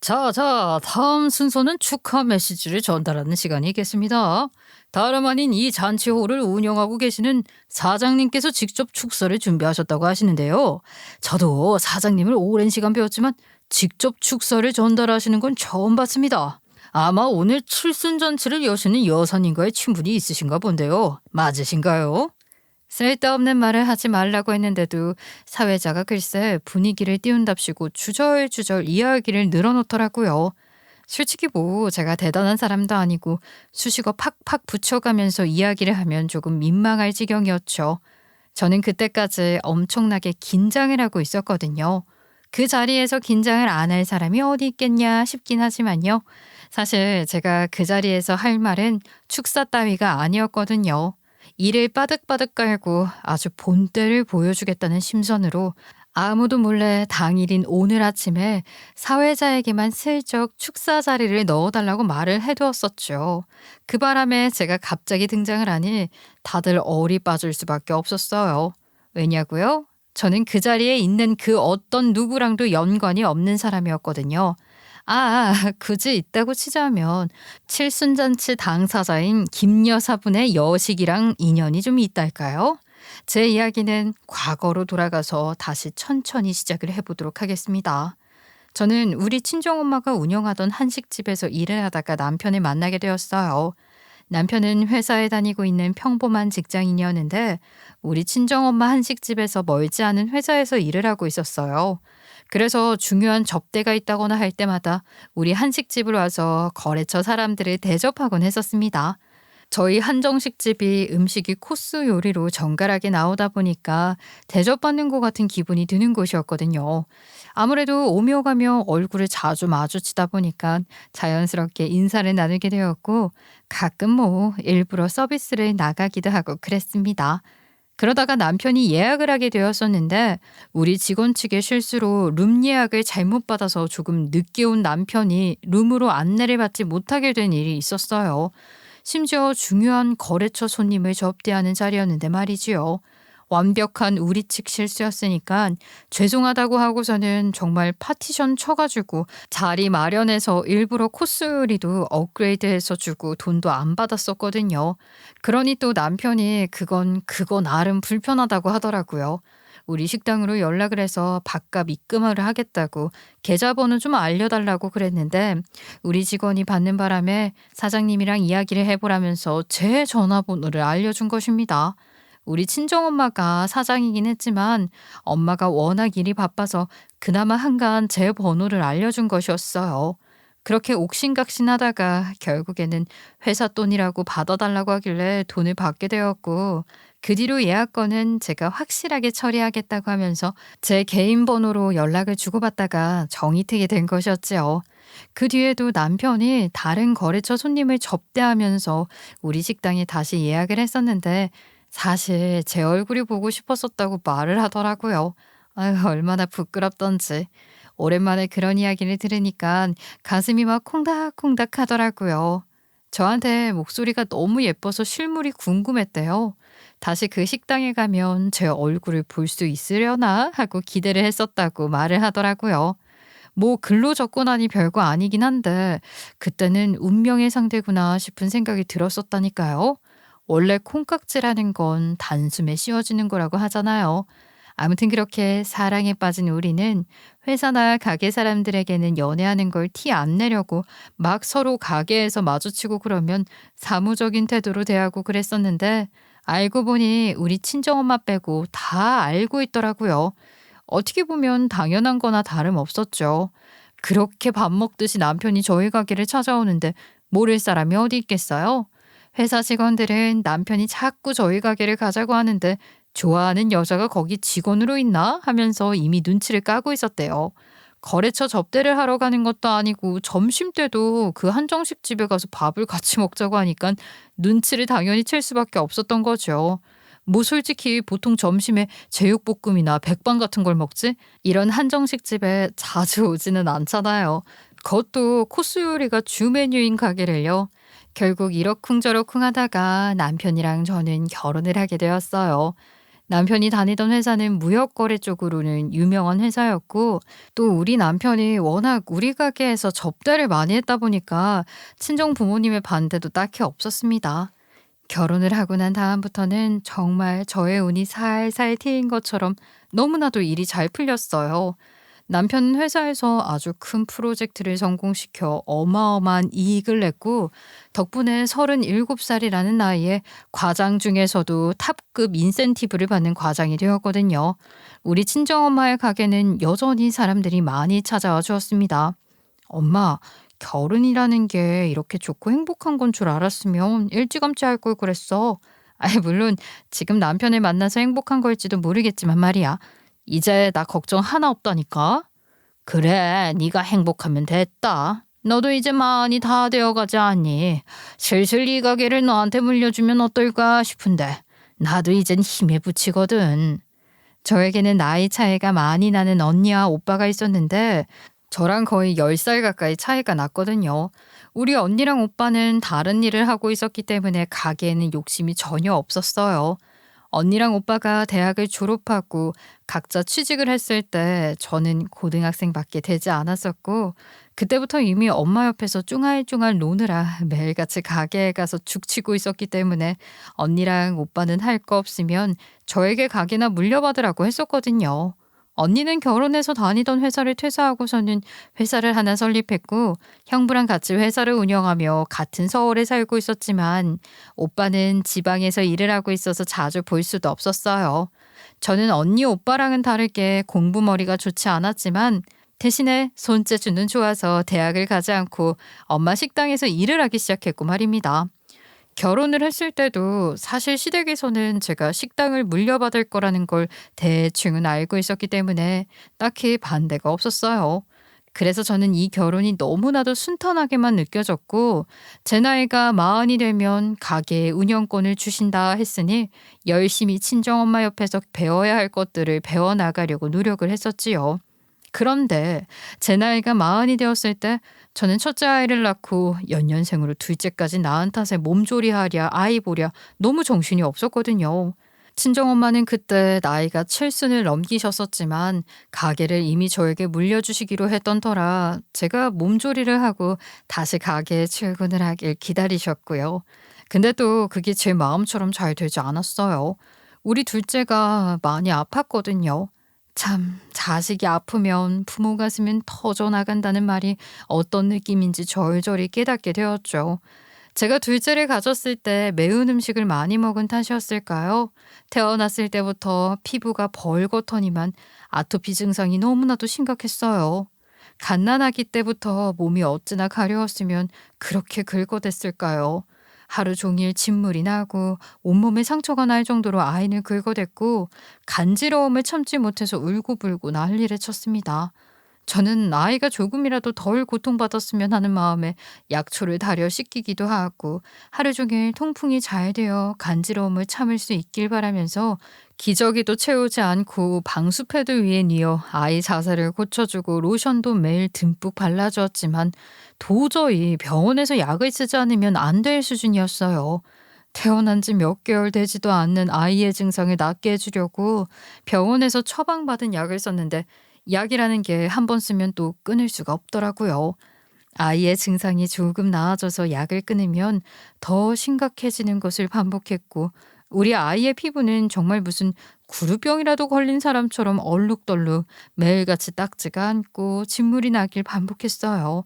자, 다음 순서는 축하 메시지를 전달하는 시간이겠습니다. 다름 아닌 이 잔치홀을 운영하고 계시는 사장님께서 직접 축사를 준비하셨다고 하시는데요. 저도 사장님을 오랜 시간 배웠지만 직접 축사를 전달하시는 건 처음 봤습니다. 아마 오늘 칠순잔치를 여시는 여사님과의 친분이 있으신가 본데요. 맞으신가요? 쓸데없는 말을 하지 말라고 했는데도 사회자가 글쎄 분위기를 띄운답시고 주절주절 이야기를 늘어놓더라고요. 솔직히 뭐 제가 대단한 사람도 아니고 수식어 팍팍 붙여가면서 이야기를 하면 조금 민망할 지경이었죠. 저는 그때까지 엄청나게 긴장을 하고 있었거든요. 그 자리에서 긴장을 안 할 사람이 어디 있겠냐 싶긴 하지만요. 사실 제가 그 자리에서 할 말은 축사 따위가 아니었거든요. 이를 빠득빠득 깔고 아주 본때를 보여주겠다는 심선으로 아무도 몰래 당일인 오늘 아침에 사회자에게만 슬쩍 축사 자리를 넣어달라고 말을 해두었었죠. 그 바람에 제가 갑자기 등장을 하니 다들 얼이 빠질 수밖에 없었어요. 왜냐고요? 저는 그 자리에 있는 그 어떤 누구랑도 연관이 없는 사람이었거든요. 굳이 있다고 치자면 칠순잔치 당사자인 김 여사분의 여식이랑 인연이 좀 있달까요? 제 이야기는 과거로 돌아가서 다시 천천히 시작을 해보도록 하겠습니다. 저는 우리 친정엄마가 운영하던 한식집에서 일을 하다가 남편을 만나게 되었어요. 남편은 회사에 다니고 있는 평범한 직장인이었는데 우리 친정엄마 한식집에서 멀지 않은 회사에서 일을 하고 있었어요. 그래서 중요한 접대가 있다거나 할 때마다 우리 한식집을 와서 거래처 사람들을 대접하곤 했었습니다. 저희 한정식집이 음식이 코스 요리로 정갈하게 나오다 보니까 대접받는 것 같은 기분이 드는 곳이었거든요. 아무래도 오며 가며 얼굴을 자주 마주치다 보니까 자연스럽게 인사를 나누게 되었고 가끔 뭐 일부러 서비스를 나가기도 하고 그랬습니다. 그러다가 남편이 예약을 하게 되었었는데 우리 직원 측의 실수로 룸 예약을 잘못 받아서 조금 늦게 온 남편이 룸으로 안내를 받지 못하게 된 일이 있었어요. 심지어 중요한 거래처 손님을 접대하는 자리였는데 말이지요. 완벽한 우리 측 실수였으니까 죄송하다고 하고서는 정말 파티션 쳐가지고 자리 마련해서 일부러 코스 요리도 업그레이드해서 주고 돈도 안 받았었거든요. 그러니 또 남편이 그거 나름 불편하다고 하더라고요. 우리 식당으로 연락을 해서 밥값 입금을 하겠다고 계좌번호 좀 알려달라고 그랬는데 우리 직원이 받는 바람에 사장님이랑 이야기를 해보라면서 제 전화번호를 알려준 것입니다. 우리 친정엄마가 사장이긴 했지만 엄마가 워낙 일이 바빠서 그나마 한간 제 번호를 알려준 것이었어요. 그렇게 옥신각신하다가 결국에는 회사 돈이라고 받아달라고 하길래 돈을 받게 되었고 그 뒤로 예약건은 제가 확실하게 처리하겠다고 하면서 제 개인 번호로 연락을 주고받다가 정이 트게 된 것이었지요. 그 뒤에도 남편이 다른 거래처 손님을 접대하면서 우리 식당에 다시 예약을 했었는데 사실 제 얼굴이 보고 싶었었다고 말을 하더라고요. 아유, 얼마나 부끄럽던지. 오랜만에 그런 이야기를 들으니까 가슴이 막 콩닥콩닥 하더라고요. 저한테 목소리가 너무 예뻐서 실물이 궁금했대요. 다시 그 식당에 가면 제 얼굴을 볼 수 있으려나 하고 기대를 했었다고 말을 하더라고요. 뭐 글로 접근하니 별거 아니긴 한데 그때는 운명의 상대구나 싶은 생각이 들었었다니까요. 원래 콩깍지라는 건 단숨에 씌워지는 거라고 하잖아요. 아무튼 그렇게 사랑에 빠진 우리는 회사나 가게 사람들에게는 연애하는 걸 티 안 내려고 막 서로 가게에서 마주치고 그러면 사무적인 태도로 대하고 그랬었는데 알고 보니 우리 친정엄마 빼고 다 알고 있더라고요. 어떻게 보면 당연한 거나 다름없었죠. 그렇게 밥 먹듯이 남편이 저희 가게를 찾아오는데 모를 사람이 어디 있겠어요? 회사 직원들은 남편이 자꾸 저희 가게를 가자고 하는데 좋아하는 여자가 거기 직원으로 있나 하면서 이미 눈치를 까고 있었대요. 거래처 접대를 하러 가는 것도 아니고 점심때도 그 한정식 집에 가서 밥을 같이 먹자고 하니까 눈치를 당연히 챌 수밖에 없었던 거죠. 뭐 솔직히 보통 점심에 제육볶음이나 백반 같은 걸 먹지? 이런 한정식 집에 자주 오지는 않잖아요. 그것도 코스 요리가 주 메뉴인 가게를요. 결국 이러쿵저러쿵 하다가 남편이랑 저는 결혼을 하게 되었어요. 남편이 다니던 회사는 무역거래 쪽으로는 유명한 회사였고, 또 우리 남편이 워낙 우리 가게에서 접대를 많이 했다 보니까 친정 부모님의 반대도 딱히 없었습니다. 결혼을 하고 난 다음부터는 정말 저의 운이 살살 트인 것처럼 너무나도 일이 잘 풀렸어요. 남편은 회사에서 아주 큰 프로젝트를 성공시켜 어마어마한 이익을 냈고, 덕분에 37살이라는 나이에 과장 중에서도 탑급 인센티브를 받는 과장이 되었거든요. 우리 친정엄마의 가게는 여전히 사람들이 많이 찾아와 주었습니다. 엄마, 결혼이라는 게 이렇게 좋고 행복한 건 줄 알았으면 일찌감치 할 걸 그랬어. 아이, 물론 지금 남편을 만나서 행복한 걸지도 모르겠지만 말이야. 이제 나 걱정 하나 없다니까. 그래, 네가 행복하면 됐다. 너도 이제 마흔이 다 되어가지 않니? 슬슬 이 가게를 너한테 물려주면 어떨까 싶은데 나도 이젠 힘에 부치거든. 저에게는 나이 차이가 많이 나는 언니와 오빠가 있었는데 저랑 거의 10살 가까이 차이가 났거든요. 우리 언니랑 오빠는 다른 일을 하고 있었기 때문에 가게에는 욕심이 전혀 없었어요. 언니랑 오빠가 대학을 졸업하고 각자 취직을 했을 때 저는 고등학생밖에 되지 않았었고, 그때부터 이미 엄마 옆에서 쭝알쭝알 노느라 매일같이 가게에 가서 죽치고 있었기 때문에 언니랑 오빠는 할 거 없으면 저에게 가게나 물려받으라고 했었거든요. 언니는 결혼해서 다니던 회사를 퇴사하고서는 회사를 하나 설립했고, 형부랑 같이 회사를 운영하며 같은 서울에 살고 있었지만 오빠는 지방에서 일을 하고 있어서 자주 볼 수도 없었어요. 저는 언니 오빠랑은 다르게 공부머리가 좋지 않았지만 대신에 손재주는 좋아서 대학을 가지 않고 엄마 식당에서 일을 하기 시작했고 말입니다. 결혼을 했을 때도 사실 시댁에서는 제가 식당을 물려받을 거라는 걸 대충은 알고 있었기 때문에 딱히 반대가 없었어요. 그래서 저는 이 결혼이 너무나도 순탄하게만 느껴졌고, 제 나이가 마흔이 되면 가게 운영권을 주신다 했으니 열심히 친정엄마 옆에서 배워야 할 것들을 배워나가려고 노력을 했었지요. 그런데 제 나이가 마흔이 되었을 때 저는 첫째 아이를 낳고 연년생으로 둘째까지 낳은 탓에 몸조리하랴 아이 보랴 너무 정신이 없었거든요. 친정엄마는 그때 나이가 칠순을 넘기셨었지만 가게를 이미 저에게 물려주시기로 했던 터라 제가 몸조리를 하고 다시 가게에 출근을 하길 기다리셨고요. 근데 또 그게 제 마음처럼 잘 되지 않았어요. 우리 둘째가 많이 아팠거든요. 참, 자식이 아프면 부모 가슴은 터져나간다는 말이 어떤 느낌인지 절절히 깨닫게 되었죠. 제가 둘째를 가졌을 때 매운 음식을 많이 먹은 탓이었을까요? 태어났을 때부터 피부가 벌겋더니만 아토피 증상이 너무나도 심각했어요. 갓난아기 때부터 몸이 어찌나 가려웠으면 그렇게 긁어댔을까요? 하루 종일 진물이 나고 온몸에 상처가 날 정도로 아이는 긁어댔고 간지러움을 참지 못해서 울고불고 난리를 쳤습니다. 저는 아이가 조금이라도 덜 고통받았으면 하는 마음에 약초를 달여 씻기기도 하고 하루 종일 통풍이 잘 되어 간지러움을 참을 수 있길 바라면서 기저귀도 채우지 않고 방수 패드 위에 뉘어 아이 자세를 고쳐주고 로션도 매일 듬뿍 발라주었지만 도저히 병원에서 약을 쓰지 않으면 안 될 수준이었어요. 태어난 지 몇 개월 되지도 않는 아이의 증상을 낫게 해주려고 병원에서 처방받은 약을 썼는데 약이라는 게 한 번 쓰면 또 끊을 수가 없더라고요. 아이의 증상이 조금 나아져서 약을 끊으면 더 심각해지는 것을 반복했고, 우리 아이의 피부는 정말 무슨 구루병이라도 걸린 사람처럼 얼룩덜룩 매일같이 딱지가 않고 진물이 나길 반복했어요.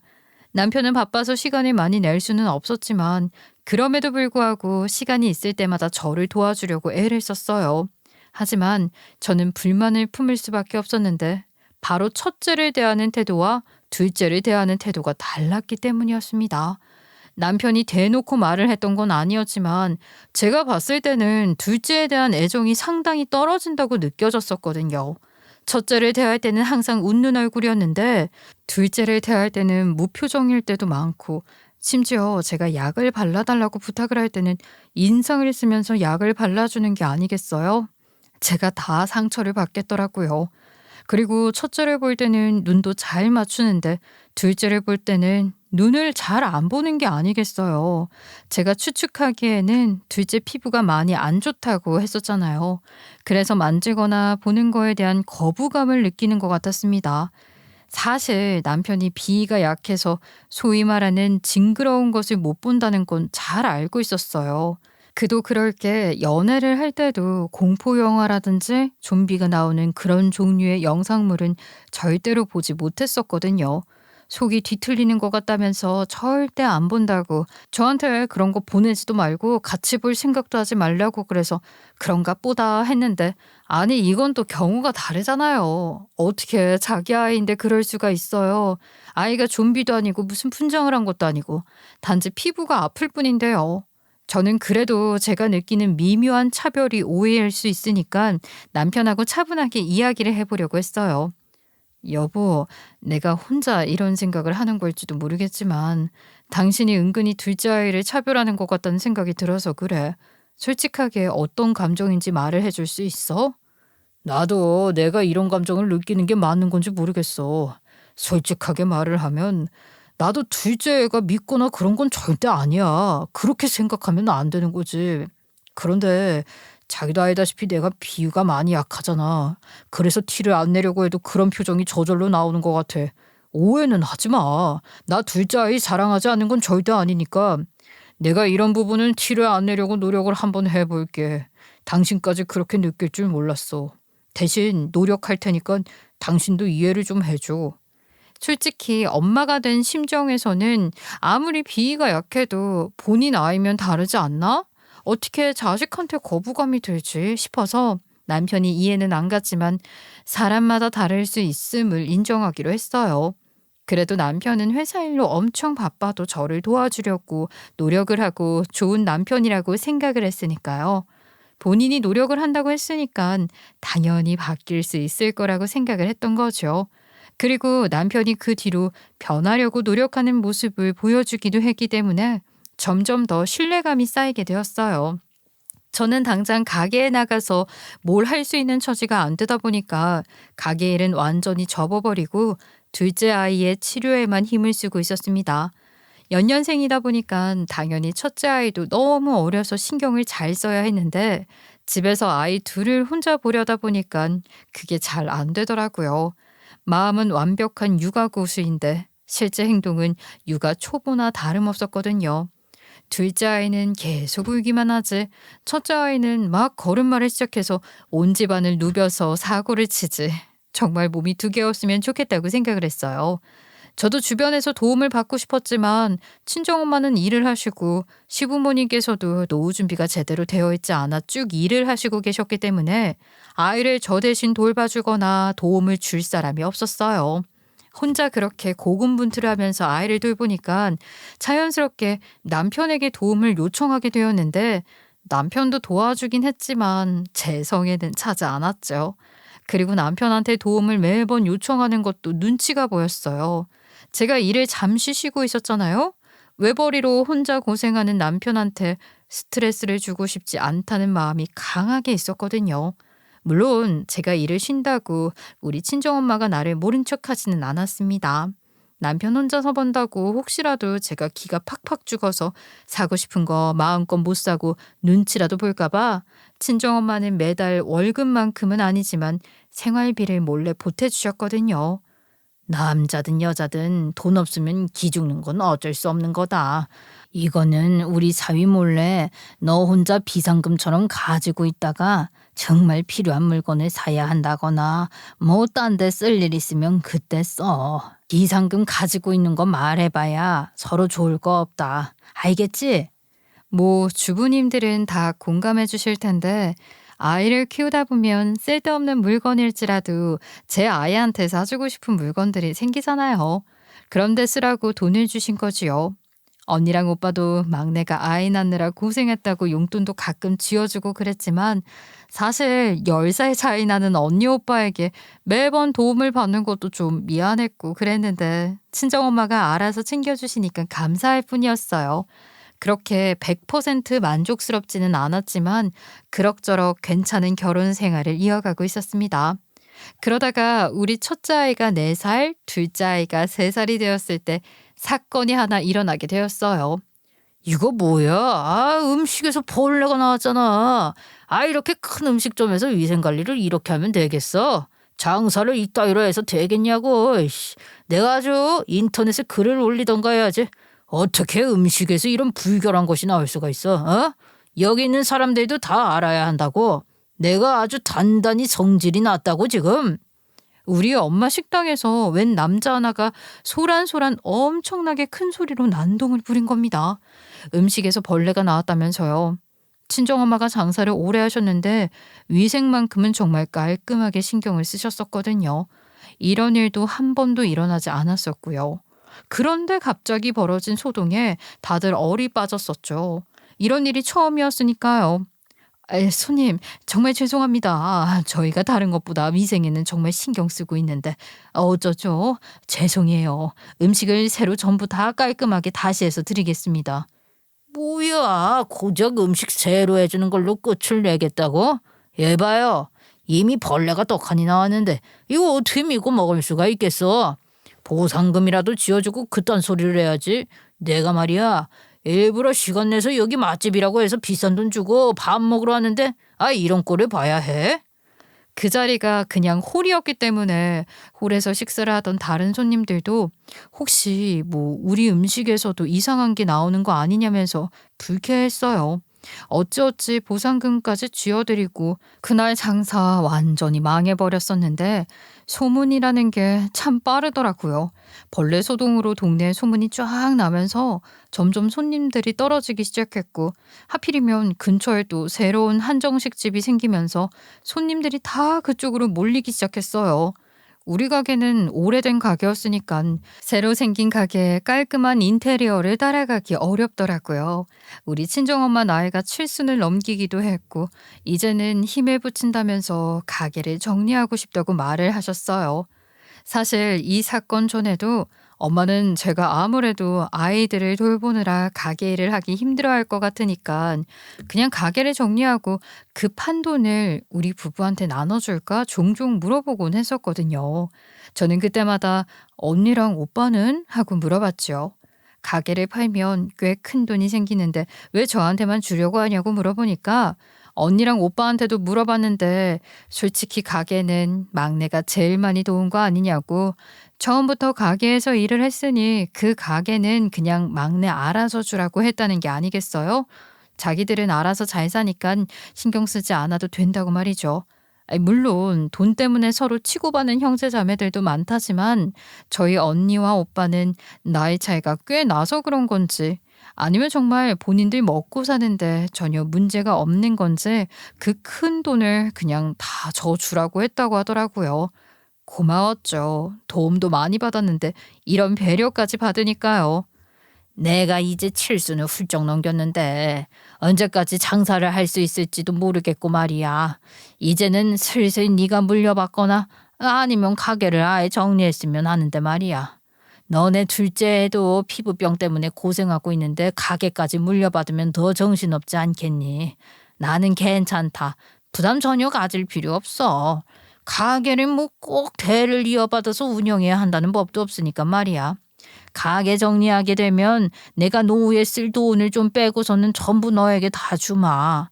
남편은 바빠서 시간을 많이 낼 수는 없었지만 그럼에도 불구하고 시간이 있을 때마다 저를 도와주려고 애를 썼어요. 하지만 저는 불만을 품을 수밖에 없었는데 바로 첫째를 대하는 태도와 둘째를 대하는 태도가 달랐기 때문이었습니다. 남편이 대놓고 말을 했던 건 아니었지만 제가 봤을 때는 둘째에 대한 애정이 상당히 떨어진다고 느껴졌었거든요. 첫째를 대할 때는 항상 웃는 얼굴이었는데 둘째를 대할 때는 무표정일 때도 많고, 심지어 제가 약을 발라달라고 부탁을 할 때는 인상을 쓰면서 약을 발라주는 게 아니겠어요? 제가 다 상처를 받겠더라고요. 그리고 첫째를 볼 때는 눈도 잘 맞추는데 둘째를 볼 때는 눈을 잘 안 보는 게 아니겠어요. 제가 추측하기에는 둘째 피부가 많이 안 좋다고 했었잖아요. 그래서 만지거나 보는 거에 대한 거부감을 느끼는 것 같았습니다. 사실 남편이 비위가 약해서 소위 말하는 징그러운 것을 못 본다는 건 잘 알고 있었어요. 그도 그럴 게 연애를 할 때도 공포 영화라든지 좀비가 나오는 그런 종류의 영상물은 절대로 보지 못했었거든요. 속이 뒤틀리는 것 같다면서 절대 안 본다고 저한테 그런 거 보내지도 말고 같이 볼 생각도 하지 말라고 그래서 그런가 보다 했는데 아니 이건 또 경우가 다르잖아요. 어떻게 자기 아이인데 그럴 수가 있어요. 아이가 좀비도 아니고 무슨 분장을 한 것도 아니고 단지 피부가 아플 뿐인데요. 저는 그래도 제가 느끼는 미묘한 차별이 오해일 수 있으니까 남편하고 차분하게 이야기를 해보려고 했어요. 여보, 내가 혼자 이런 생각을 하는 걸지도 모르겠지만 당신이 은근히 둘째 아이를 차별하는 것 같다는 생각이 들어서 그래. 솔직하게 어떤 감정인지 말을 해줄 수 있어? 나도 내가 이런 감정을 느끼는 게 맞는 건지 모르겠어. 솔직하게 말을 하면 나도 둘째 애가 믿거나 그런 건 절대 아니야. 그렇게 생각하면 안 되는 거지. 그런데 자기도 알다시피 내가 비위가 많이 약하잖아. 그래서 티를 안 내려고 해도 그런 표정이 저절로 나오는 것 같아. 오해는 하지 마. 나 둘째 아이 자랑하지 않는 건 절대 아니니까 내가 이런 부분은 티를 안 내려고 노력을 한번 해볼게. 당신까지 그렇게 느낄 줄 몰랐어. 대신 노력할 테니까 당신도 이해를 좀 해줘. 솔직히 엄마가 된 심정에서는 아무리 비위가 약해도 본인 아이면 다르지 않나? 어떻게 자식한테 거부감이 들지 싶어서 남편이 이해는 안 갔지만 사람마다 다를 수 있음을 인정하기로 했어요. 그래도 남편은 회사 일로 엄청 바빠도 저를 도와주려고 노력을 하고 좋은 남편이라고 생각을 했으니까요. 본인이 노력을 한다고 했으니까 당연히 바뀔 수 있을 거라고 생각을 했던 거죠. 그리고 남편이 그 뒤로 변하려고 노력하는 모습을 보여주기도 했기 때문에 점점 더 신뢰감이 쌓이게 되었어요. 저는 당장 가게에 나가서 뭘 할 수 있는 처지가 안 되다 보니까 가게 일은 완전히 접어버리고 둘째 아이의 치료에만 힘을 쓰고 있었습니다. 연년생이다 보니까 당연히 첫째 아이도 너무 어려서 신경을 잘 써야 했는데 집에서 아이 둘을 혼자 보려다 보니까 그게 잘 안 되더라고요. 마음은 완벽한 육아 고수인데 실제 행동은 육아 초보나 다름없었거든요. 둘째 아이는 계속 울기만 하지 첫째 아이는 막 걸음마를 시작해서 온 집안을 누벼서 사고를 치지. 정말 몸이 두 개였으면 좋겠다고 생각을 했어요. 저도 주변에서 도움을 받고 싶었지만 친정엄마는 일을 하시고 시부모님께서도 노후 준비가 제대로 되어 있지 않아 쭉 일을 하시고 계셨기 때문에 아이를 저 대신 돌봐주거나 도움을 줄 사람이 없었어요. 혼자 그렇게 고군분투를 하면서 아이를 돌보니까 자연스럽게 남편에게 도움을 요청하게 되었는데 남편도 도와주긴 했지만 제 성에는 차지 않았죠. 그리고 남편한테 도움을 매번 요청하는 것도 눈치가 보였어요. 제가 일을 잠시 쉬고 있었잖아요. 외벌이로 혼자 고생하는 남편한테 스트레스를 주고 싶지 않다는 마음이 강하게 있었거든요. 물론 제가 일을 쉰다고 우리 친정엄마가 나를 모른 척하지는 않았습니다. 남편 혼자서 번다고 혹시라도 제가 기가 팍팍 죽어서 사고 싶은 거 마음껏 못 사고 눈치라도 볼까봐 친정엄마는 매달 월급만큼은 아니지만 생활비를 몰래 보태주셨거든요. 남자든 여자든 돈 없으면 기죽는 건 어쩔 수 없는 거다. 이거는 우리 사위 몰래 너 혼자 비상금처럼 가지고 있다가 정말 필요한 물건을 사야 한다거나 뭐 딴 데 쓸 일 있으면 그때 써. 비상금 가지고 있는 거 말해봐야 서로 좋을 거 없다. 알겠지? 뭐 주부님들은 다 공감해 주실 텐데 아이를 키우다 보면 쓸데없는 물건일지라도 제 아이한테 사주고 싶은 물건들이 생기잖아요. 그런데 쓰라고 돈을 주신 거지요. 언니랑 오빠도 막내가 아이 낳느라 고생했다고 용돈도 가끔 쥐어주고 그랬지만 사실 10살 차이 나는 언니 오빠에게 매번 도움을 받는 것도 좀 미안했고 그랬는데 친정엄마가 알아서 챙겨주시니까 감사할 뿐이었어요. 그렇게 100% 만족스럽지는 않았지만 그럭저럭 괜찮은 결혼 생활을 이어가고 있었습니다. 그러다가 우리 첫째 아이가 4살, 둘째 아이가 3살이 되었을 때 사건이 하나 일어나게 되었어요. 이거 뭐야? 음식에서 벌레가 나왔잖아. 이렇게 큰 음식점에서 위생관리를 이렇게 하면 되겠어? 장사를 이따위로 해서 되겠냐고. 이씨, 내가 아주 인터넷에 글을 올리던가 해야지. 어떻게 음식에서 이런 불결한 것이 나올 수가 있어? 여기 있는 사람들도 다 알아야 한다고. 내가 아주 단단히 성질이 났다고 지금. 우리 엄마 식당에서 웬 남자 하나가 소란소란 엄청나게 큰 소리로 난동을 부린 겁니다. 음식에서 벌레가 나왔다면서요. 친정엄마가 장사를 오래 하셨는데 위생만큼은 정말 깔끔하게 신경을 쓰셨었거든요. 이런 일도 한 번도 일어나지 않았었고요. 그런데 갑자기 벌어진 소동에 다들 얼이 빠졌었죠. 이런 일이 처음이었으니까요. 손님, 정말 죄송합니다. 저희가 다른 것보다 위생에는 정말 신경 쓰고 있는데 어쩌죠? 죄송해요. 음식을 새로 전부 다 깔끔하게 다시 해서 드리겠습니다. 뭐야, 고작 음식 새로 해주는 걸로 끝을 내겠다고? 얘 봐요. 이미 벌레가 떡하니 나왔는데 이거 어떻게 믿고 먹을 수가 있겠어? 보상금이라도 지어주고 그딴 소리를 해야지. 내가 말이야, 일부러 시간 내서 여기 맛집이라고 해서 비싼 돈 주고 밥 먹으러 왔는데 이런 꼴을 봐야 해? 그 자리가 그냥 홀이었기 때문에 홀에서 식사를 하던 다른 손님들도 혹시 우리 음식에서도 이상한 게 나오는 거 아니냐면서 불쾌했어요. 어찌어찌 보상금까지 쥐어드리고 그날 장사 완전히 망해버렸었는데 소문이라는 게 참 빠르더라고요. 벌레 소동으로 동네에 소문이 쫙 나면서 점점 손님들이 떨어지기 시작했고 하필이면 근처에 또 새로운 한정식 집이 생기면서 손님들이 다 그쪽으로 몰리기 시작했어요. 우리 가게는 오래된 가게였으니까 새로 생긴 가게에 깔끔한 인테리어를 따라가기 어렵더라고요. 우리 친정엄마 나이가 7순을 넘기기도 했고 이제는 힘에 부친다면서 가게를 정리하고 싶다고 말을 하셨어요. 사실 이 사건 전에도 엄마는 제가 아무래도 아이들을 돌보느라 가게 일을 하기 힘들어할 것 같으니까 그냥 가게를 정리하고 그 판돈을 우리 부부한테 나눠줄까 종종 물어보곤 했었거든요. 저는 그때마다 언니랑 오빠는? 하고 물어봤죠. 가게를 팔면 꽤 큰 돈이 생기는데 왜 저한테만 주려고 하냐고 물어보니까 언니랑 오빠한테도 물어봤는데 솔직히 가게는 막내가 제일 많이 도운 거 아니냐고. 처음부터 가게에서 일을 했으니 그 가게는 그냥 막내 알아서 주라고 했다는 게 아니겠어요? 자기들은 알아서 잘 사니까 신경 쓰지 않아도 된다고 말이죠. 물론 돈 때문에 서로 치고받는 형제자매들도 많다지만 저희 언니와 오빠는 나이 차이가 꽤 나서 그런 건지 아니면 정말 본인들 먹고 사는데 전혀 문제가 없는 건지 그 큰 돈을 그냥 다 저 주라고 했다고 하더라고요. 고마웠죠. 도움도 많이 받았는데 이런 배려까지 받으니까요. 내가 이제 7순을 훌쩍 넘겼는데 언제까지 장사를 할 수 있을지도 모르겠고 말이야. 이제는 슬슬 네가 물려받거나 아니면 가게를 아예 정리했으면 하는데 말이야. 너네 둘째 애도 피부병 때문에 고생하고 있는데 가게까지 물려받으면 더 정신없지 않겠니? 나는 괜찮다. 부담 전혀 가질 필요 없어. 가게를 꼭 대를 이어받아서 운영해야 한다는 법도 없으니까 말이야. 가게 정리하게 되면 내가 노후에 쓸 돈을 좀 빼고서는 전부 너에게 다 주마.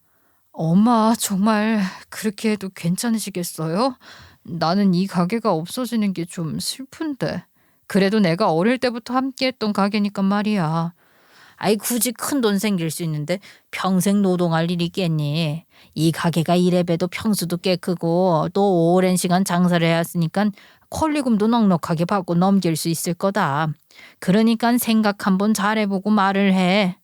엄마 정말 그렇게 해도 괜찮으시겠어요? 나는 이 가게가 없어지는 게 좀 슬픈데. 그래도 내가 어릴 때부터 함께했던 가게니까 말이야. 굳이 큰 돈 생길 수 있는데 평생 노동할 일이 있겠니? 이 가게가 이래봬도 평수도 꽤 크고 또 오랜 시간 장사를 해야 했으니까 권리금도 넉넉하게 받고 넘길 수 있을 거다. 그러니까 생각 한번 잘해보고 말을 해.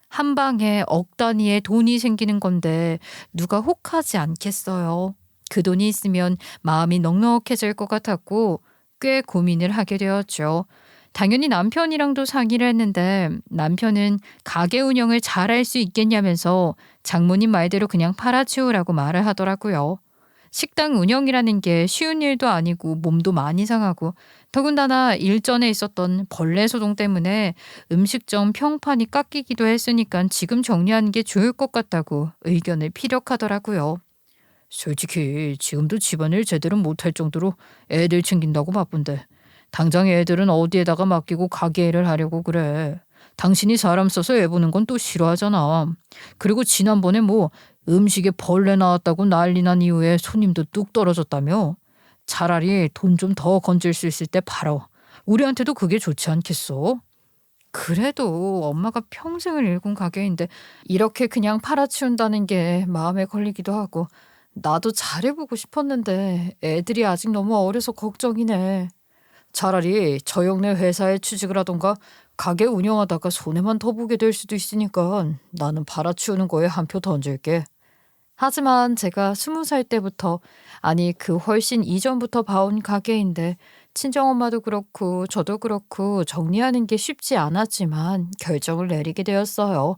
한 방에 억 단위의 돈이 생기는 건데 누가 혹하지 않겠어요. 그 돈이 있으면 마음이 넉넉해질 것 같았고 꽤 고민을 하게 되었죠. 당연히 남편이랑도 상의를 했는데 남편은 가게 운영을 잘할 수 있겠냐면서 장모님 말대로 그냥 팔아치우라고 말을 하더라고요. 식당 운영이라는 게 쉬운 일도 아니고 몸도 많이 상하고 더군다나 일전에 있었던 벌레 소동 때문에 음식점 평판이 깎이기도 했으니까 지금 정리하는 게 좋을 것 같다고 의견을 피력하더라고요. 솔직히 지금도 집안일 제대로 못할 정도로 애들 챙긴다고 바쁜데 당장 애들은 어디에다가 맡기고 가게 일을 하려고 그래. 당신이 사람 써서 애 보는 건 또 싫어하잖아. 그리고 지난번에 뭐 음식에 벌레 나왔다고 난리 난 이후에 손님도 뚝 떨어졌다며. 차라리 돈 좀 더 건질 수 있을 때 팔어. 우리한테도 그게 좋지 않겠어? 그래도 엄마가 평생을 일군 가게인데 이렇게 그냥 팔아치운다는 게 마음에 걸리기도 하고 나도 잘해보고 싶었는데 애들이 아직 너무 어려서 걱정이네. 차라리 저 형네 회사에 취직을 하던가 가게 운영하다가 손해만 더 보게 될 수도 있으니까 나는 팔아치우는 거에 한 표 던질게. 하지만 제가 20살 때부터, 아니 그 훨씬 이전부터 봐온 가게인데 친정엄마도 그렇고 저도 그렇고 정리하는 게 쉽지 않았지만 결정을 내리게 되었어요.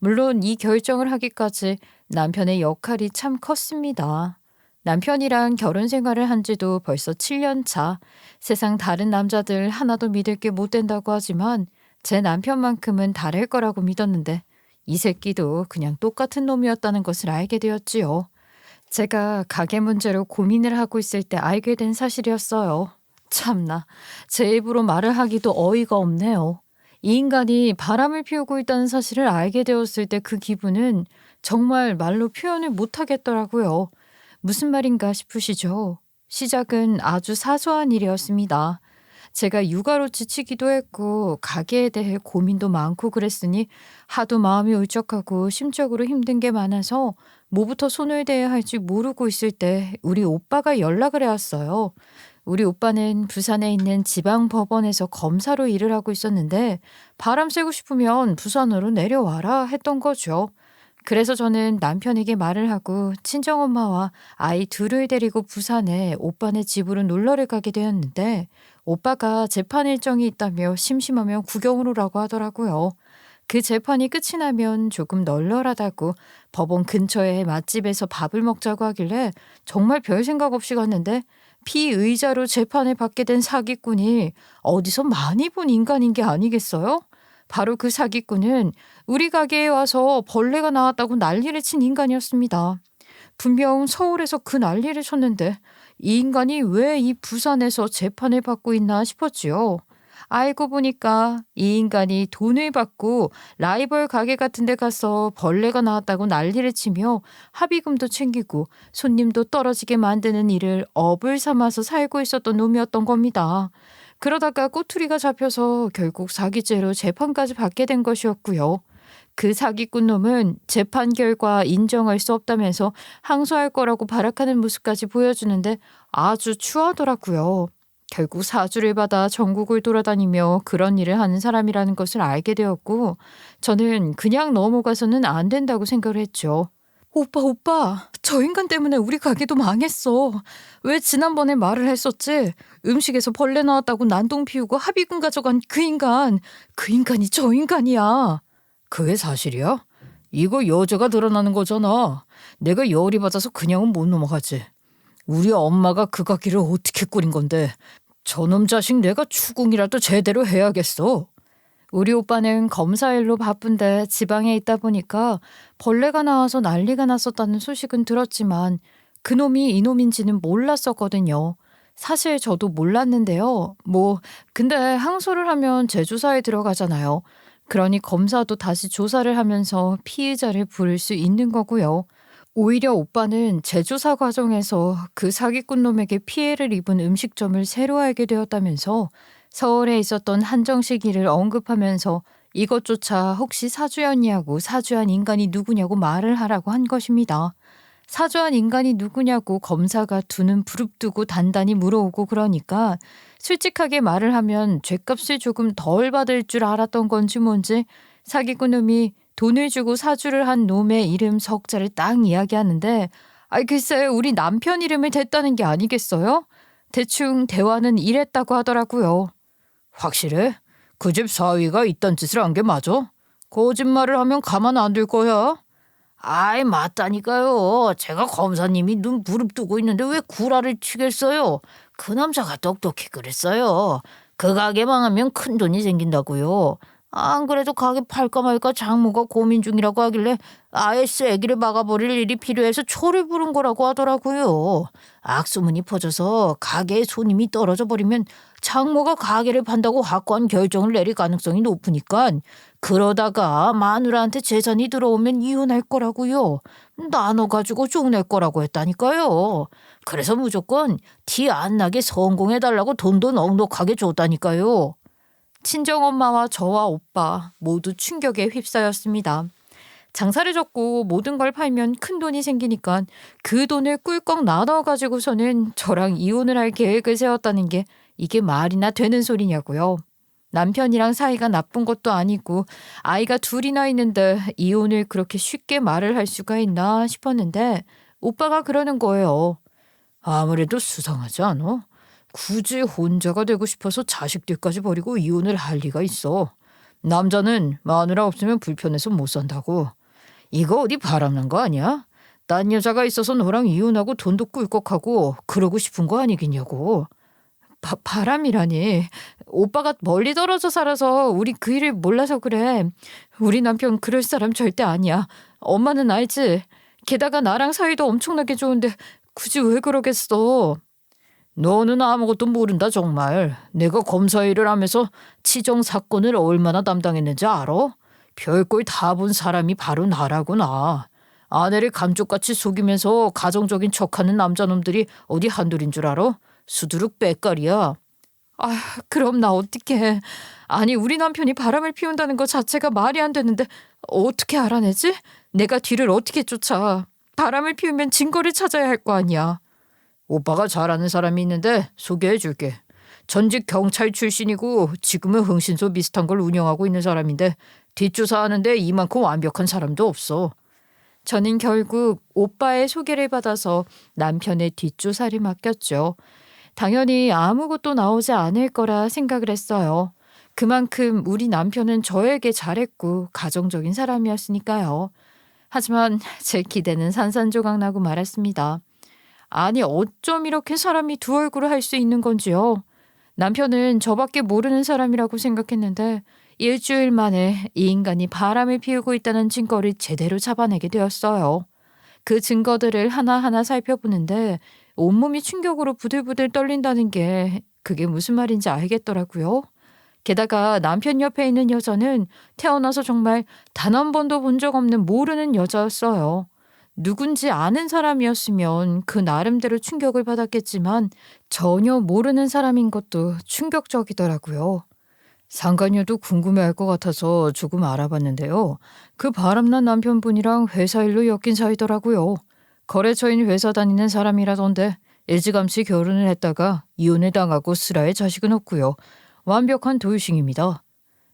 물론 이 결정을 하기까지 남편의 역할이 참 컸습니다. 남편이랑 결혼 생활을 한 지도 벌써 7년 차. 세상 다른 남자들 하나도 믿을 게 못 된다고 하지만 제 남편만큼은 다를 거라고 믿었는데 이 새끼도 그냥 똑같은 놈이었다는 것을 알게 되었지요. 제가 가게 문제로 고민을 하고 있을 때 알게 된 사실이었어요. 참나, 제 입으로 말을 하기도 어이가 없네요. 이 인간이 바람을 피우고 있다는 사실을 알게 되었을 때 그 기분은 정말 말로 표현을 못 하겠더라고요. 무슨 말인가 싶으시죠? 시작은 아주 사소한 일이었습니다. 제가 육아로 지치기도 했고 가게에 대해 고민도 많고 그랬으니 하도 마음이 울적하고 심적으로 힘든 게 많아서 뭐부터 손을 대야 할지 모르고 있을 때 우리 오빠가 연락을 해왔어요. 우리 오빠는 부산에 있는 지방법원에서 검사로 일을 하고 있었는데 바람 쐬고 싶으면 부산으로 내려와라 했던 거죠. 그래서 저는 남편에게 말을 하고 친정엄마와 아이 둘을 데리고 부산에 오빠네 집으로 놀러를 가게 되었는데 오빠가 재판 일정이 있다며 심심하면 구경을 오라고 하더라고요. 그 재판이 끝이 나면 조금 널널하다고 법원 근처에 맛집에서 밥을 먹자고 하길래 정말 별 생각 없이 갔는데 피의자로 재판을 받게 된 사기꾼이 어디서 많이 본 인간인 게 아니겠어요? 바로 그 사기꾼은 우리 가게에 와서 벌레가 나왔다고 난리를 친 인간이었습니다. 분명 서울에서 그 난리를 쳤는데 이 인간이 왜 이 부산에서 재판을 받고 있나 싶었지요. 알고 보니까 이 인간이 돈을 받고 라이벌 가게 같은 데 가서 벌레가 나왔다고 난리를 치며 합의금도 챙기고 손님도 떨어지게 만드는 일을 업을 삼아서 살고 있었던 놈이었던 겁니다. 그러다가 꼬투리가 잡혀서 결국 사기죄로 재판까지 받게 된 것이었고요. 그 사기꾼 놈은 재판 결과 인정할 수 없다면서 항소할 거라고 발악하는 모습까지 보여주는데 아주 추하더라고요. 결국 사주를 받아 전국을 돌아다니며 그런 일을 하는 사람이라는 것을 알게 되었고 저는 그냥 넘어가서는 안 된다고 생각을 했죠. 오빠, 저 인간 때문에 우리 가게도 망했어. 왜 지난번에 말을 했었지? 음식에서 벌레 나왔다고 난동 피우고 합의금 가져간 그 인간이 저 인간이야. 그게 사실이야? 이거 여자가 드러나는 거잖아. 내가 열이 받아서 그냥은 못 넘어가지. 우리 엄마가 그 가게를 어떻게 꾸린 건데 저놈 자식 내가 추궁이라도 제대로 해야겠어. 우리 오빠는 검사 일로 바쁜데 지방에 있다 보니까 벌레가 나와서 난리가 났었다는 소식은 들었지만 그놈이 이놈인지는 몰랐었거든요. 사실 저도 몰랐는데요. 근데 항소를 하면 재조사에 들어가잖아요. 그러니 검사도 다시 조사를 하면서 피의자를 부를 수 있는 거고요. 오히려 오빠는 재조사 과정에서 그 사기꾼 놈에게 피해를 입은 음식점을 새로 알게 되었다면서 서울에 있었던 한정식 일을 언급하면서 이것조차 혹시 사주였냐고 사주한 인간이 누구냐고 말을 하라고 한 것입니다. 사주한 인간이 누구냐고 검사가 두 눈 부릅뜨고 단단히 물어오고 그러니까 솔직하게 말을 하면 죗값을 조금 덜 받을 줄 알았던 건지 뭔지 사기꾼 놈이 돈을 주고 사주를 한 놈의 이름 석자를 딱 이야기하는데 글쎄 우리 남편 이름을 댔다는 게 아니겠어요? 대충 대화는 이랬다고 하더라고요. 확실해? 그 집 사위가 이딴 짓을 한 게 맞아? 거짓말을 하면 가만 안 둘 거야? 맞다니까요. 제가 검사님이 눈 부릅뜨고 있는데 왜 구라를 치겠어요? 그 남자가 똑똑히 그랬어요. 그 가게 망하면 큰 돈이 생긴다고요. 안 그래도 가게 팔까 말까 장모가 고민 중이라고 하길래 아예 쐐기를 막아버릴 일이 필요해서 초를 부른 거라고 하더라고요. 악소문이 퍼져서 가게에 손님이 떨어져 버리면 장모가 가게를 판다고 확고한 결정을 내릴 가능성이 높으니까 그러다가 마누라한테 재산이 들어오면 이혼할 거라고요. 나눠가지고 쪼낼 거라고 했다니까요. 그래서 무조건 티 안 나게 성공해달라고 돈도 넉넉하게 줬다니까요. 친정엄마와 저와 오빠 모두 충격에 휩싸였습니다. 장사를 접고 모든 걸 팔면 큰 돈이 생기니까 그 돈을 꿀꺽 나눠가지고서는 저랑 이혼을 할 계획을 세웠다는 게 이게 말이나 되는 소리냐고요. 남편이랑 사이가 나쁜 것도 아니고 아이가 둘이나 있는데 이혼을 그렇게 쉽게 말을 할 수가 있나 싶었는데 오빠가 그러는 거예요. 아무래도 수상하지 않아? 굳이 혼자가 되고 싶어서 자식들까지 버리고 이혼을 할 리가 있어. 남자는 마누라 없으면 불편해서 못 산다고. 이거 어디 바람난 거 아니야? 딴 여자가 있어서 너랑 이혼하고 돈도 꿀꺽하고 그러고 싶은 거 아니겠냐고. 바람이라니. 오빠가 멀리 떨어져 살아서 우리 그 일을 몰라서 그래. 우리 남편 그럴 사람 절대 아니야. 엄마는 알지? 게다가 나랑 사이도 엄청나게 좋은데 굳이 왜 그러겠어? 너는 아무것도 모른다 정말. 내가 검사 일을 하면서 치정 사건을 얼마나 담당했는지 알아? 별걸 다 본 사람이 바로 나라구나. 아내를 감쪽같이 속이면서 가정적인 척하는 남자놈들이 어디 한둘인 줄 알아? 수두룩 빼깔이야. 아, 그럼 나 어떡해. 아니, 우리 남편이 바람을 피운다는 것 자체가 말이 안 되는데 어떻게 알아내지? 내가 뒤를 어떻게 쫓아. 바람을 피우면 증거를 찾아야 할 거 아니야. 오빠가 잘 아는 사람이 있는데 소개해 줄게. 전직 경찰 출신이고 지금은 흥신소 비슷한 걸 운영하고 있는 사람인데 뒷조사하는데 이만큼 완벽한 사람도 없어. 저는 결국 오빠의 소개를 받아서 남편의 뒷조사를 맡겼죠. 당연히 아무것도 나오지 않을 거라 생각을 했어요. 그만큼 우리 남편은 저에게 잘했고 가정적인 사람이었으니까요. 하지만 제 기대는 산산조각 나고 말았습니다. 아니 어쩜 이렇게 사람이 두 얼굴을 할 수 있는 건지요. 남편은 저밖에 모르는 사람이라고 생각했는데 일주일 만에 이 인간이 바람을 피우고 있다는 증거를 제대로 잡아내게 되었어요. 그 증거들을 하나하나 살펴보는데 온몸이 충격으로 부들부들 떨린다는 게 그게 무슨 말인지 알겠더라고요. 게다가 남편 옆에 있는 여자는 태어나서 정말 단 한 번도 본 적 없는 모르는 여자였어요. 누군지 아는 사람이었으면 그 나름대로 충격을 받았겠지만 전혀 모르는 사람인 것도 충격적이더라고요. 상간녀도 궁금해할 것 같아서 조금 알아봤는데요. 그 바람난 남편분이랑 회사 일로 엮인 사이더라고요. 거래처인 회사 다니는 사람이라던데 일찌감치 결혼을 했다가 이혼을 당하고 슬아의 자식은 없고요. 완벽한 도유싱입니다.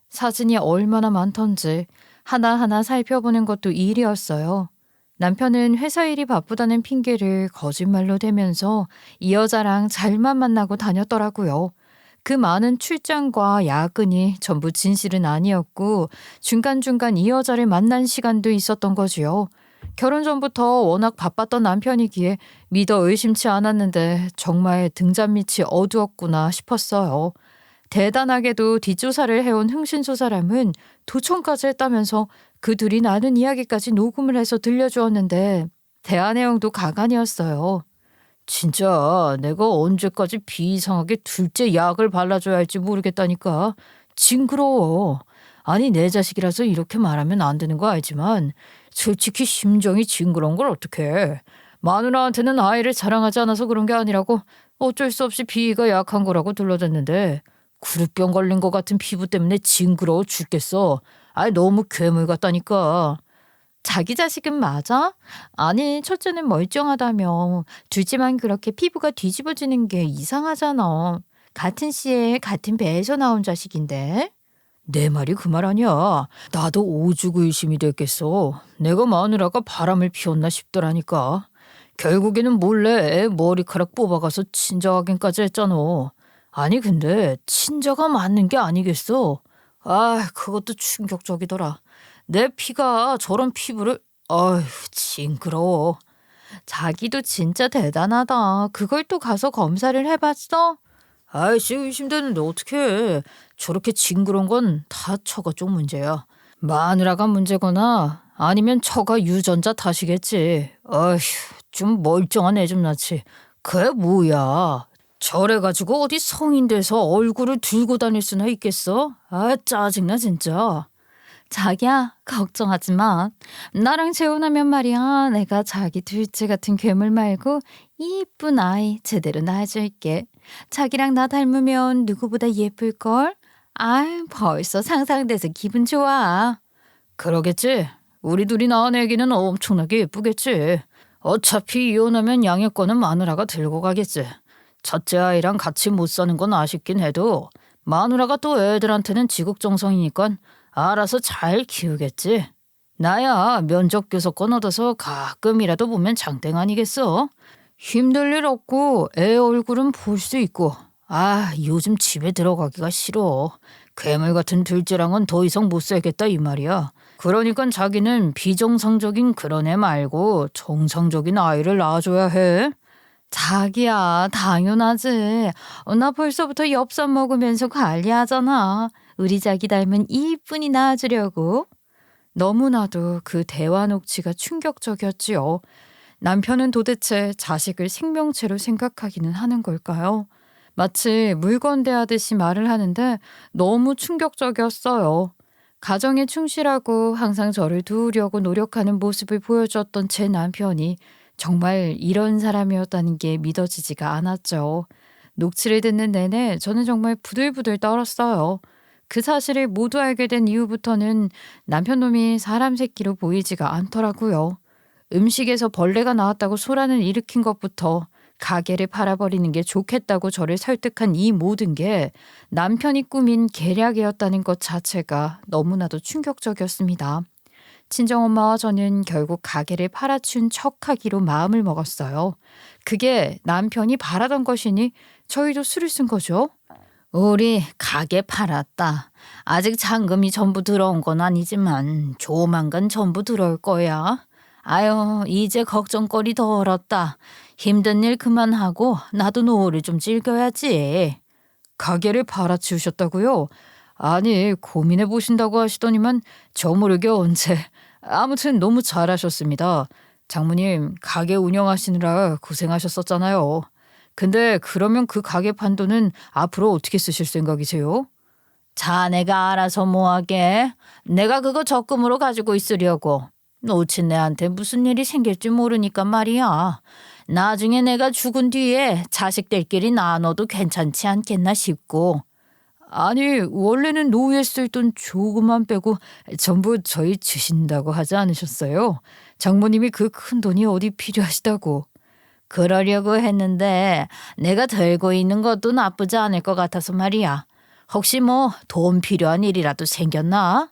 사진이 얼마나 많던지 하나하나 살펴보는 것도 일이었어요. 남편은 회사 일이 바쁘다는 핑계를 거짓말로 대면서 이 여자랑 잘만 만나고 다녔더라고요. 그 많은 출장과 야근이 전부 진실은 아니었고 중간중간 이 여자를 만난 시간도 있었던 거지요. 결혼 전부터 워낙 바빴던 남편이기에 믿어 의심치 않았는데 정말 등잔 밑이 어두웠구나 싶었어요. 대단하게도 뒷조사를 해온 흥신소 사람은 도청까지 했다면서 그 둘이 나눈 이야기까지 녹음을 해서 들려주었는데 대화 내용도 가관이었어요. 진짜 내가 언제까지 비이상하게 둘째 약을 발라줘야 할지 모르겠다니까. 징그러워. 아니 내 자식이라서 이렇게 말하면 안 되는 거 알지만 솔직히 심정이 징그러운 걸 어떡해. 마누라한테는 아이를 자랑하지 않아서 그런 게 아니라고 어쩔 수 없이 비위가 약한 거라고 둘러댔는데 구루병 걸린 것 같은 피부 때문에 징그러워 죽겠어. 아이 너무 괴물 같다니까. 자기 자식은 맞아? 아니 첫째는 멀쩡하다며. 둘째만 그렇게 피부가 뒤집어지는 게 이상하잖아. 같은 씨에 같은 배에서 나온 자식인데. 내 말이 그 말 아니야. 나도 오죽의심이 됐겠어. 내가 마누라가 바람을 피웠나 싶더라니까. 결국에는 몰래 애 머리카락 뽑아가서 친자 확인까지 했잖아. 아니 근데 친자가 맞는 게 아니겠어. 아 그것도 충격적이더라. 내 피가 저런 피부를 아휴 징그러워. 자기도 진짜 대단하다. 그걸 또 가서 검사를 해봤어? 아이씨 의심되는데 어떡해. 저렇게 징그러운 건 다 처가 쪽 문제야. 마누라가 문제거나 아니면 처가 유전자 탓이겠지. 어휴 좀 멀쩡한 애 좀 낳지. 그게 뭐야. 저래가지고 어디 성인 돼서 얼굴을 들고 다닐 수나 있겠어? 아 짜증나 진짜. 자기야, 걱정하지 마. 나랑 재혼하면 말이야, 내가 자기 둘째 같은 괴물 말고 이쁜 아이 제대로 낳아줄게. 자기랑 나 닮으면 누구보다 예쁠걸? 아, 벌써 상상돼서 기분 좋아. 그러겠지. 우리 둘이 낳은 애기는 엄청나게 예쁘겠지. 어차피 이혼하면 양육권은 마누라가 들고 가겠지. 첫째 아이랑 같이 못 사는 건 아쉽긴 해도 마누라가 또 애들한테는 지국정성이니까 알아서 잘 키우겠지. 나야 면접 교섭권 얻어서 가끔이라도 보면 장땡 아니겠어? 힘들 일 없고 애 얼굴은 볼 수 있고. 아 요즘 집에 들어가기가 싫어. 괴물 같은 둘째랑은 더 이상 못 살겠다 이 말이야. 그러니까 자기는 비정상적인 그런 애 말고 정상적인 아이를 낳아줘야 해. 자기야, 당연하지. 나 벌써부터 엽산 먹으면서 관리하잖아. 우리 자기 닮은 이쁜이 낳아주려고. 너무나도 그 대화 녹취가 충격적이었지요. 남편은 도대체 자식을 생명체로 생각하기는 하는 걸까요? 마치 물건 대하듯이 말을 하는데 너무 충격적이었어요. 가정에 충실하고 항상 저를 도우려고 노력하는 모습을 보여줬던 제 남편이 정말 이런 사람이었다는 게 믿어지지가 않았죠. 녹취를 듣는 내내 저는 정말 부들부들 떨었어요. 그 사실을 모두 알게 된 이후부터는 남편 놈이 사람 새끼로 보이지가 않더라고요. 음식에서 벌레가 나왔다고 소란을 일으킨 것부터 가게를 팔아버리는 게 좋겠다고 저를 설득한 이 모든 게 남편이 꾸민 계략이었다는 것 자체가 너무나도 충격적이었습니다. 친정엄마와 저는 결국 가게를 팔아준 척하기로 마음을 먹었어요. 그게 남편이 바라던 것이니 저희도 수를 쓴 거죠. 우리 가게 팔았다. 아직 잔금이 전부 들어온 건 아니지만 조만간 전부 들어올 거야. 아유 이제 걱정거리 덜었다. 힘든 일 그만하고 나도 노후를 좀 즐겨야지. 가게를 팔아치우셨다고요? 아니, 고민해 보신다고 하시더니만 저 모르게 언제. 아무튼 너무 잘하셨습니다. 장모님, 가게 운영하시느라 고생하셨었잖아요. 근데 그러면 그 가게 판돈은 앞으로 어떻게 쓰실 생각이세요? 자네가 알아서 뭐하게. 내가 그거 적금으로 가지고 있으려고. 놓친 애한테 무슨 일이 생길지 모르니까 말이야. 나중에 내가 죽은 뒤에 자식들끼리 나눠도 괜찮지 않겠나 싶고. 아니, 원래는 노후에 쓸 돈 조금만 빼고 전부 저희 주신다고 하지 않으셨어요? 장모님이 그 큰 돈이 어디 필요하시다고. 그러려고 했는데 내가 들고 있는 것도 나쁘지 않을 것 같아서 말이야. 혹시 뭐 돈 필요한 일이라도 생겼나?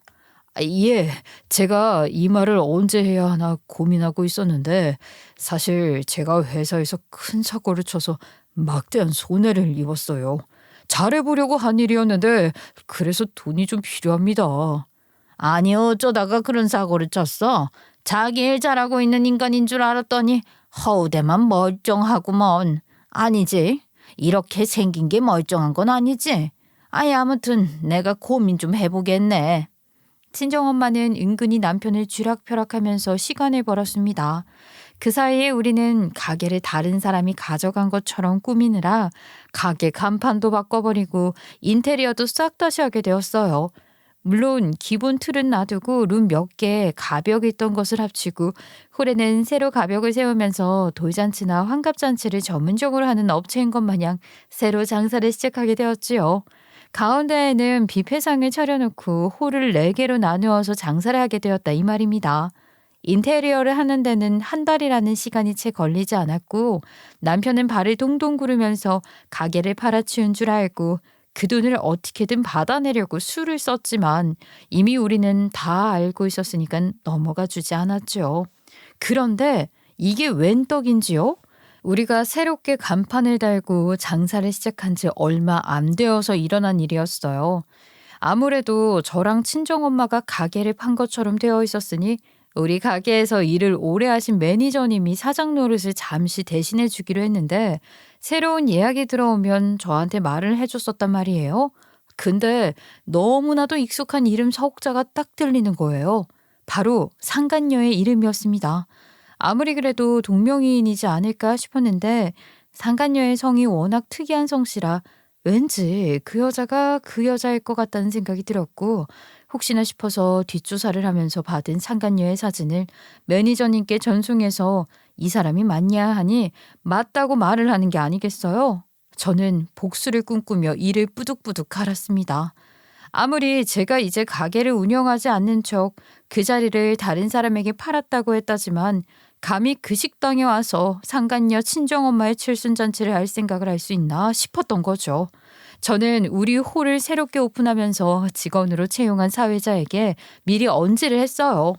예, 제가 이 말을 언제 해야 하나 고민하고 있었는데 사실 제가 회사에서 큰 사고를 쳐서 막대한 손해를 입었어요. 잘해보려고 한 일이었는데 그래서 돈이 좀 필요합니다. 아니 어쩌다가 그런 사고를 쳤어. 자기 일 잘하고 있는 인간인 줄 알았더니 허우대만 멀쩡하구먼. 아니지. 이렇게 생긴 게 멀쩡한 건 아니지. 아니 아무튼 내가 고민 좀 해보겠네. 친정엄마는 은근히 남편을 쥐락펴락하면서 시간을 벌었습니다. 그 사이에 우리는 가게를 다른 사람이 가져간 것처럼 꾸미느라 가게 간판도 바꿔버리고 인테리어도 싹 다시 하게 되었어요. 물론 기본 틀은 놔두고 룸 몇 개 가벽 있던 것을 합치고 홀에는 새로 가벽을 세우면서 돌잔치나 환갑잔치를 전문적으로 하는 업체인 것 마냥 새로 장사를 시작하게 되었지요. 가운데에는 뷔페상을 차려놓고 홀을 4개로 나누어서 장사를 하게 되었다 이 말입니다. 인테리어를 하는 데는 한 달이라는 시간이 채 걸리지 않았고 남편은 발을 동동 구르면서 가게를 팔아치운 줄 알고 그 돈을 어떻게든 받아내려고 수를 썼지만 이미 우리는 다 알고 있었으니까 넘어가 주지 않았죠. 그런데 이게 웬 떡인지요? 우리가 새롭게 간판을 달고 장사를 시작한 지 얼마 안 되어서 일어난 일이었어요. 아무래도 저랑 친정엄마가 가게를 판 것처럼 되어 있었으니 우리 가게에서 일을 오래 하신 매니저님이 사장 노릇을 잠시 대신해 주기로 했는데 새로운 예약이 들어오면 저한테 말을 해줬었단 말이에요. 근데 너무나도 익숙한 이름 서옥자가 딱 들리는 거예요. 바로 상간녀의 이름이었습니다. 아무리 그래도 동명이인이지 않을까 싶었는데 상간녀의 성이 워낙 특이한 성씨라 왠지 그 여자가 그 여자일 것 같다는 생각이 들었고 혹시나 싶어서 뒷조사를 하면서 받은 상간녀의 사진을 매니저님께 전송해서 이 사람이 맞냐 하니 맞다고 말을 하는 게 아니겠어요? 저는 복수를 꿈꾸며 이를 뿌득뿌득 갈았습니다. 아무리 제가 이제 가게를 운영하지 않는 척 그 자리를 다른 사람에게 팔았다고 했다지만 감히 그 식당에 와서 상간녀 친정엄마의 칠순잔치를 할 생각을 할 수 있나 싶었던 거죠. 저는 우리 홀을 새롭게 오픈하면서 직원으로 채용한 사회자에게 미리 언지를 했어요.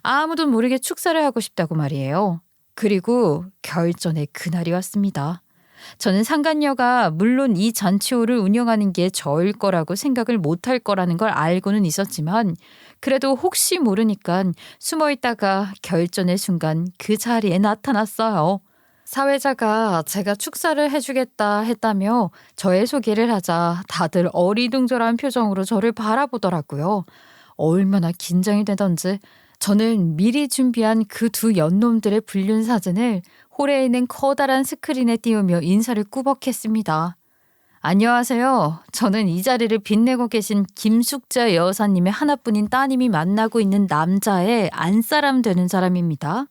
아무도 모르게 축사를 하고 싶다고 말이에요. 그리고 결전의 그날이 왔습니다. 저는 상간녀가 물론 이 잔치홀을 운영하는 게 저일 거라고 생각을 못할 거라는 걸 알고는 있었지만 그래도 혹시 모르니까 숨어 있다가 결전의 순간 그 자리에 나타났어요. 사회자가 제가 축사를 해주겠다 했다며 저의 소개를 하자 다들 어리둥절한 표정으로 저를 바라보더라고요. 얼마나 긴장이 되던지 저는 미리 준비한 그 두 연놈들의 불륜 사진을 홀에 있는 커다란 스크린에 띄우며 인사를 꾸벅했습니다. 안녕하세요. 저는 이 자리를 빛내고 계신 김숙자 여사님의 하나뿐인 따님이 만나고 있는 남자의 안사람 되는 사람입니다.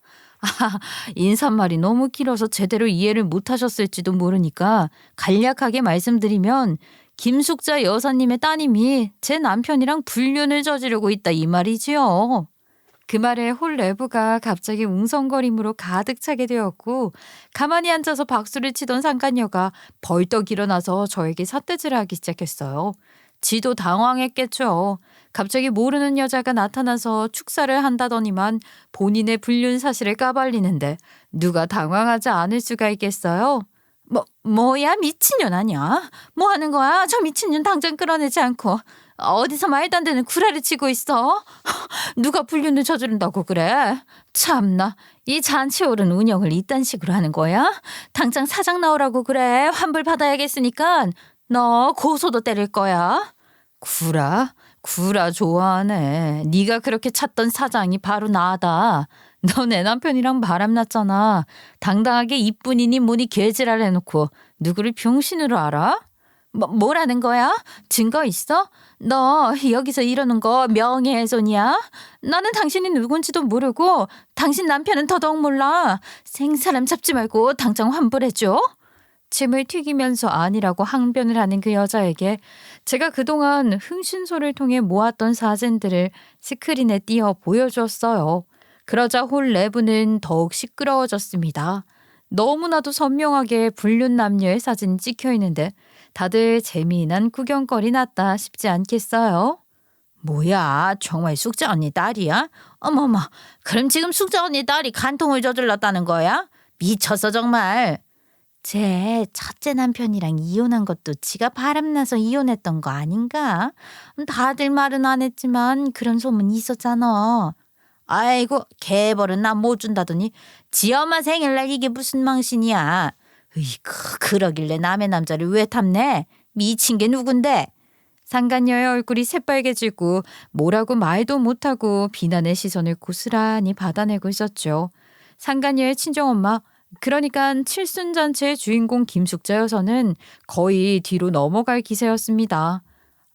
인사말이 너무 길어서 제대로 이해를 못하셨을지도 모르니까 간략하게 말씀드리면 김숙자 여사님의 따님이 제 남편이랑 불륜을 저지르고 있다 이 말이지요. 그 말에 홀 내부가 갑자기 웅성거림으로 가득 차게 되었고 가만히 앉아서 박수를 치던 상간녀가 벌떡 일어나서 저에게 삿대질을 하기 시작했어요. 지도 당황했겠죠. 갑자기 모르는 여자가 나타나서 축사를 한다더니만 본인의 불륜 사실을 까발리는데 누가 당황하지 않을 수가 있겠어요? 뭐야 미친년 아니야? 뭐 하는 거야? 저 미친년 당장 끌어내지 않고 어디서 말도 안 되는 구라를 치고 있어? 누가 불륜을 저지른다고 그래? 참나 이 잔치홀은 운영을 이딴 식으로 하는 거야? 당장 사장 나오라고 그래. 환불 받아야겠으니까 너 고소도 때릴 거야. 구라 좋아하네. 네가 그렇게 찾던 사장이 바로 나다. 너 내 남편이랑 바람났잖아. 당당하게 이쁜이니 뭐니 개지랄 해놓고 누구를 병신으로 알아? 뭐라는 거야? 증거 있어? 너 여기서 이러는 거 명예훼손이야? 나는 당신이 누군지도 모르고 당신 남편은 더더욱 몰라. 생사람 잡지 말고 당장 환불해줘. 침을 튀기면서 아니라고 항변을 하는 그 여자에게 제가 그동안 흥신소를 통해 모았던 사진들을 스크린에 띄어 보여주었어요. 그러자 홀 내부는 더욱 시끄러워졌습니다. 너무나도 선명하게 불륜 남녀의 사진이 찍혀 있는데 다들 재미난 구경거리 났다 싶지 않겠어요? 뭐야 정말 숙자 언니 딸이야? 어머머 그럼 지금 숙자 언니 딸이 간통을 저질렀다는 거야? 미쳤어 정말. 제 첫째 남편이랑 이혼한 것도 지가 바람나서 이혼했던 거 아닌가? 다들 말은 안 했지만 그런 소문이 있었잖아. 아이고 개벌은 나 못 준다더니 지 엄마 생일날 이게 무슨 망신이야. 으이그 그러길래 남의 남자를 왜 탐내? 미친 게 누군데? 상간녀의 얼굴이 새빨개지고 뭐라고 말도 못하고 비난의 시선을 고스란히 받아내고 있었죠. 상간녀의 친정엄마 그러니까 칠순잔치의 주인공 김숙자 여사는 거의 뒤로 넘어갈 기세였습니다.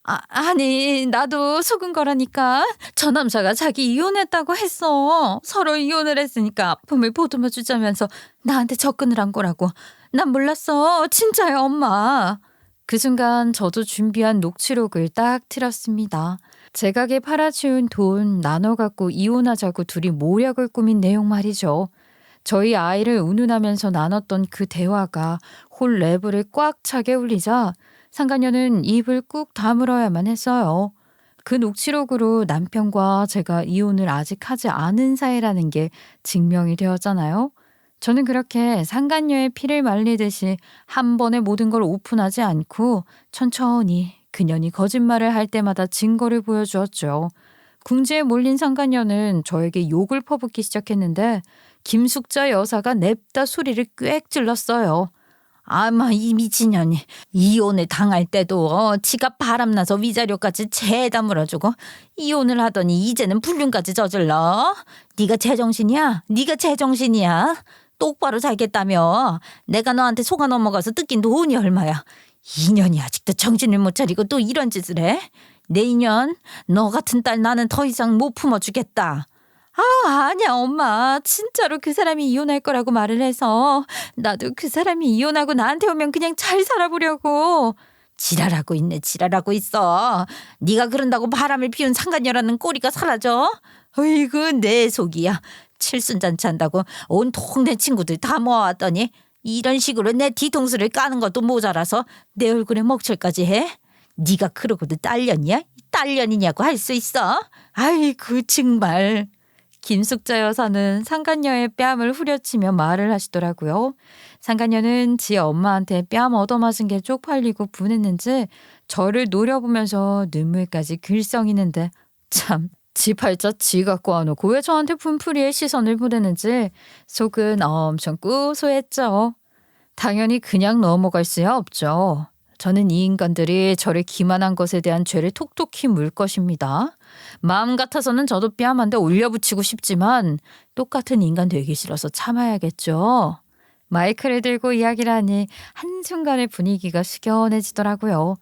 아니 나도 속은 거라니까. 저 남자가 자기 이혼했다고 했어. 서로 이혼을 했으니까 아픔을 보듬어 주자면서 나한테 접근을 한 거라고. 난 몰랐어. 진짜야 엄마. 그 순간 저도 준비한 녹취록을 딱 틀었습니다. 제 가게 팔아치운 돈 나눠 갖고 이혼하자고 둘이 모략을 꾸민 내용 말이죠. 저희 아이를 운운하면서 나눴던 그 대화가 홀 내부를 꽉 차게 울리자 상간녀는 입을 꾹 다물어야만 했어요. 그 녹취록으로 남편과 제가 이혼을 아직 하지 않은 사이라는 게 증명이 되었잖아요. 저는 그렇게 상간녀의 피를 말리듯이 한 번에 모든 걸 오픈하지 않고 천천히 그년이 거짓말을 할 때마다 증거를 보여주었죠. 궁지에 몰린 상간녀는 저에게 욕을 퍼붓기 시작했는데 김숙자 여사가 냅다 소리를 꽥 질렀어요. 아마 이 미친년이 이혼을 당할 때도 지가 바람나서 위자료까지 죄다 물어주고 이혼을 하더니 이제는 불륜까지 저질러. 네가 제정신이야? 네가 제정신이야? 똑바로 살겠다며. 내가 너한테 속아 넘어가서 뜯긴 돈이 얼마야. 이년이 아직도 정신을 못 차리고 또 이런 짓을 해? 내 인연, 너 같은 딸 나는 더 이상 못 품어주겠다. 아니야 엄마. 진짜로 그 사람이 이혼할 거라고 말을 해서 나도 그 사람이 이혼하고 나한테 오면 그냥 잘 살아보려고. 지랄하고 있네. 지랄하고 있어. 네가 그런다고 바람을 피운 상간녀라는 꼬리가 사라져? 어이구 내 속이야. 칠순잔치 한다고 온 동네 친구들 다 모아왔더니 이런 식으로 내 뒤통수를 까는 것도 모자라서 내 얼굴에 먹칠까지 해? 네가 그러고도 딸년이야? 딸년이냐고 할 수 있어? 아이고 정말. 김숙자 여사는 상간녀의 뺨을 후려치며 말을 하시더라고요. 상간녀는 지 엄마한테 뺨 얻어맞은 게 쪽팔리고 분했는지 저를 노려보면서 눈물까지 글썽이는데 참 지 팔자 지 갖고 와놓고 왜 저한테 분풀이의 시선을 보내는지 속은 엄청 고소했죠. 당연히 그냥 넘어갈 수야 없죠. 저는 이 인간들이 저를 기만한 것에 대한 죄를 톡톡히 물 것입니다. 마음 같아서는 저도 뺨 한 대 올려붙이고 싶지만 똑같은 인간 되기 싫어서 참아야겠죠. 마이크를 들고 이야기를 하니 한순간에 분위기가 숙연해지더라고요.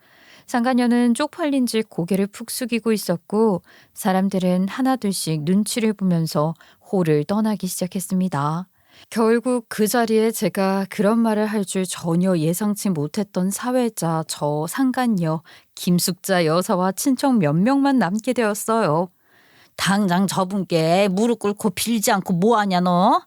상간녀는 쪽팔린 지 고개를 푹 숙이고 있었고 사람들은 하나둘씩 눈치를 보면서 홀을 떠나기 시작했습니다. 결국 그 자리에 제가 그런 말을 할 줄 전혀 예상치 못했던 사회자 저 상간녀 김숙자 여사와 친척 몇 명만 남게 되었어요. 당장 저분께 무릎 꿇고 빌지 않고 뭐하냐 너?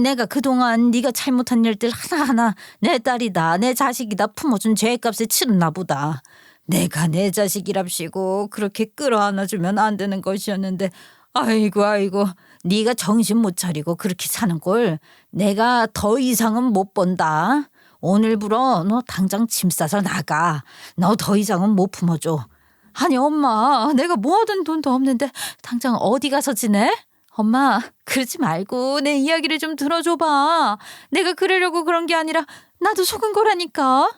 내가 그동안 네가 잘못한 일들 하나하나 내 딸이다 내 자식이다 품어준 죄값에 치렀나 보다. 내가 내 자식이랍시고 그렇게 끌어안아주면 안 되는 것이었는데 아이고 네가 정신 못 차리고 그렇게 사는 꼴 내가 더 이상은 못 본다. 오늘부로 너 당장 짐 싸서 나가. 너 더 이상은 못 품어줘. 아니 엄마 내가 모아둔 돈도 없는데 당장 어디 가서 지내? 엄마 그러지 말고 내 이야기를 좀 들어줘봐. 내가 그러려고 그런 게 아니라 나도 속은 거라니까.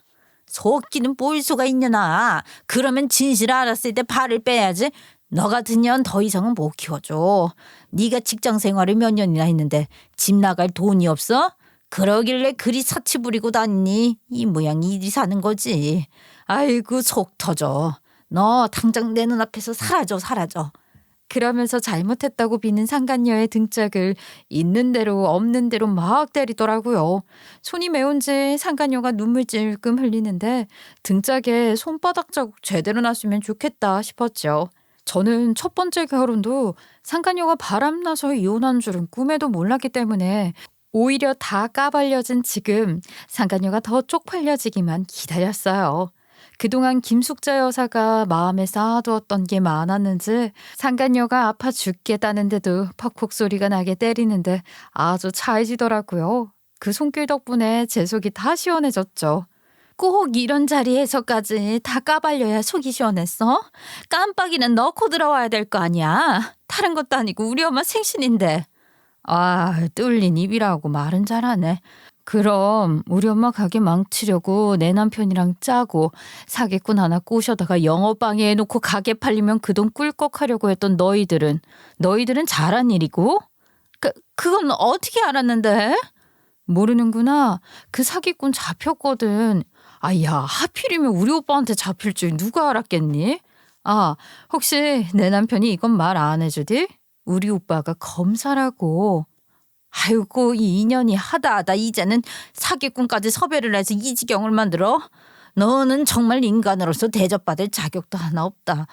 속기는 볼 수가 있냐나. 그러면 진실을 알았을 때 발을 빼야지. 너 같은 년 더 이상은 못 키워줘. 네가 직장 생활을 몇 년이나 했는데 집 나갈 돈이 없어? 그러길래 그리 사치 부리고 다니니 이 모양이 이리 사는 거지. 아이고 속 터져. 너 당장 내 눈앞에서 사라져. 그러면서 잘못했다고 비는 상간녀의 등짝을 있는 대로 없는 대로 막 때리더라고요. 손이 매운지 상간녀가 눈물 찔끔 흘리는데 등짝에 손바닥 자국 제대로 났으면 좋겠다 싶었죠. 저는 첫 번째 결혼도 상간녀가 바람나서 이혼한 줄은 꿈에도 몰랐기 때문에 오히려 다 까발려진 지금 상간녀가 더 쪽팔려지기만 기다렸어요. 그동안 김숙자 여사가 마음에 쌓아두었던 게 많았는지 상간녀가 아파 죽겠다는데도 퍽퍽 소리가 나게 때리는데 아주 차이지더라고요. 그 손길 덕분에 제 속이 다 시원해졌죠. 꼭 이런 자리에서까지 다 까발려야 속이 시원했어? 깜빡이는 넣고 들어와야 될 거 아니야. 다른 것도 아니고 우리 엄마 생신인데. 뚫린 입이라고 말은 잘하네. 그럼 우리 엄마 가게 망치려고 내 남편이랑 짜고 사기꾼 하나 꼬셔다가 영업방해 해놓고 가게 팔리면 그 돈 꿀꺽하려고 했던 너희들은 잘한 일이고? 그건 어떻게 알았는데? 모르는구나. 그 사기꾼 잡혔거든. 야, 하필이면 우리 오빠한테 잡힐 줄 누가 알았겠니? 혹시 내 남편이 이건 말 안 해주디? 우리 오빠가 검사라고. 아이고 이 인연이 하다 이제는 사기꾼까지 섭외를 해서 이 지경을 만들어? 너는 정말 인간으로서 대접받을 자격도 하나 없다.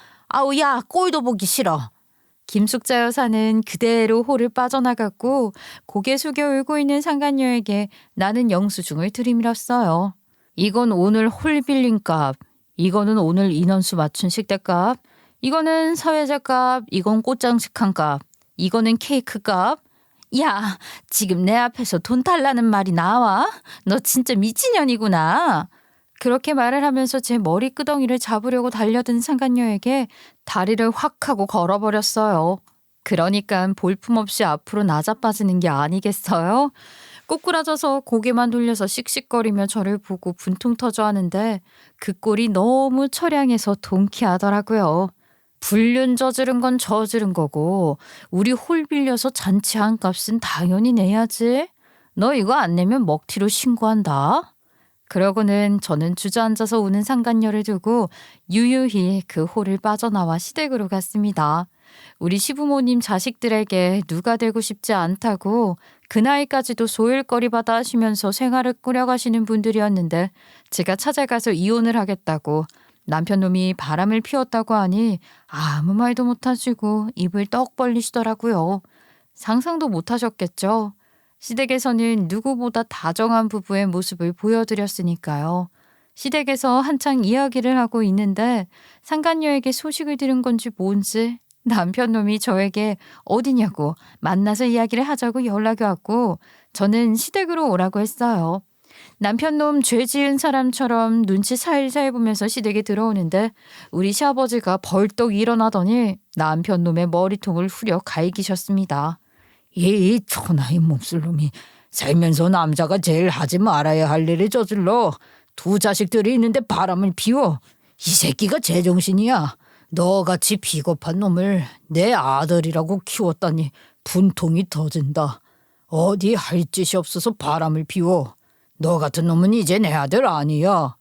야 꼴도 보기 싫어. 김숙자 여사는 그대로 홀을 빠져나갔고 고개 숙여 울고 있는 상간녀에게 나는 영수증을 들이밀었어요. 이건 오늘 홀 빌린 값, 이거는 오늘 인원수 맞춘 식대값, 이거는 사회자 값, 이건 꽃장식한 값, 이거는 케이크 값. 야, 지금 내 앞에서 돈 달라는 말이 나와? 너 진짜 미친년이구나. 그렇게 말을 하면서 제 머리 끄덩이를 잡으려고 달려든 상간녀에게 다리를 확 하고 걸어버렸어요. 그러니까 볼품없이 앞으로 나자빠지는 게 아니겠어요? 꼬꾸라져서 고개만 돌려서 씩씩거리며 저를 보고 분통 터져 하는데 그 꼴이 너무 처량해서 통쾌하더라고요. 불륜 저지른 건 저지른 거고 우리 홀 빌려서 잔치한 값은 당연히 내야지. 너 이거 안 내면 먹튀로 신고한다. 그러고는 저는 주저앉아서 우는 상간녀를 두고 유유히 그 홀을 빠져나와 시댁으로 갔습니다. 우리 시부모님 자식들에게 누가 되고 싶지 않다고 그 나이까지도 소일거리받아 하시면서 생활을 꾸려가시는 분들이었는데 제가 찾아가서 이혼을 하겠다고 남편 놈이 바람을 피웠다고 하니 아무 말도 못하시고 입을 떡 벌리시더라고요. 상상도 못하셨겠죠. 시댁에서는 누구보다 다정한 부부의 모습을 보여드렸으니까요. 시댁에서 한창 이야기를 하고 있는데 상간녀에게 소식을 들은 건지 뭔지 남편 놈이 저에게 어디냐고 만나서 이야기를 하자고 연락이 왔고 저는 시댁으로 오라고 했어요. 남편 놈 죄 지은 사람처럼 눈치 살살 보면서 시댁에 들어오는데 우리 시아버지가 벌떡 일어나더니 남편 놈의 머리통을 후려 갈기셨습니다. 이 천하의 몹쓸 놈이 살면서 남자가 제일 하지 말아야 할 일을 저질러 두 자식들이 있는데 바람을 피워. 이 새끼가 제정신이야. 너같이 비겁한 놈을 내 아들이라고 키웠다니 분통이 터진다. 어디 할 짓이 없어서 바람을 피워. 너 같은 놈은 이제 내 아들 아니야.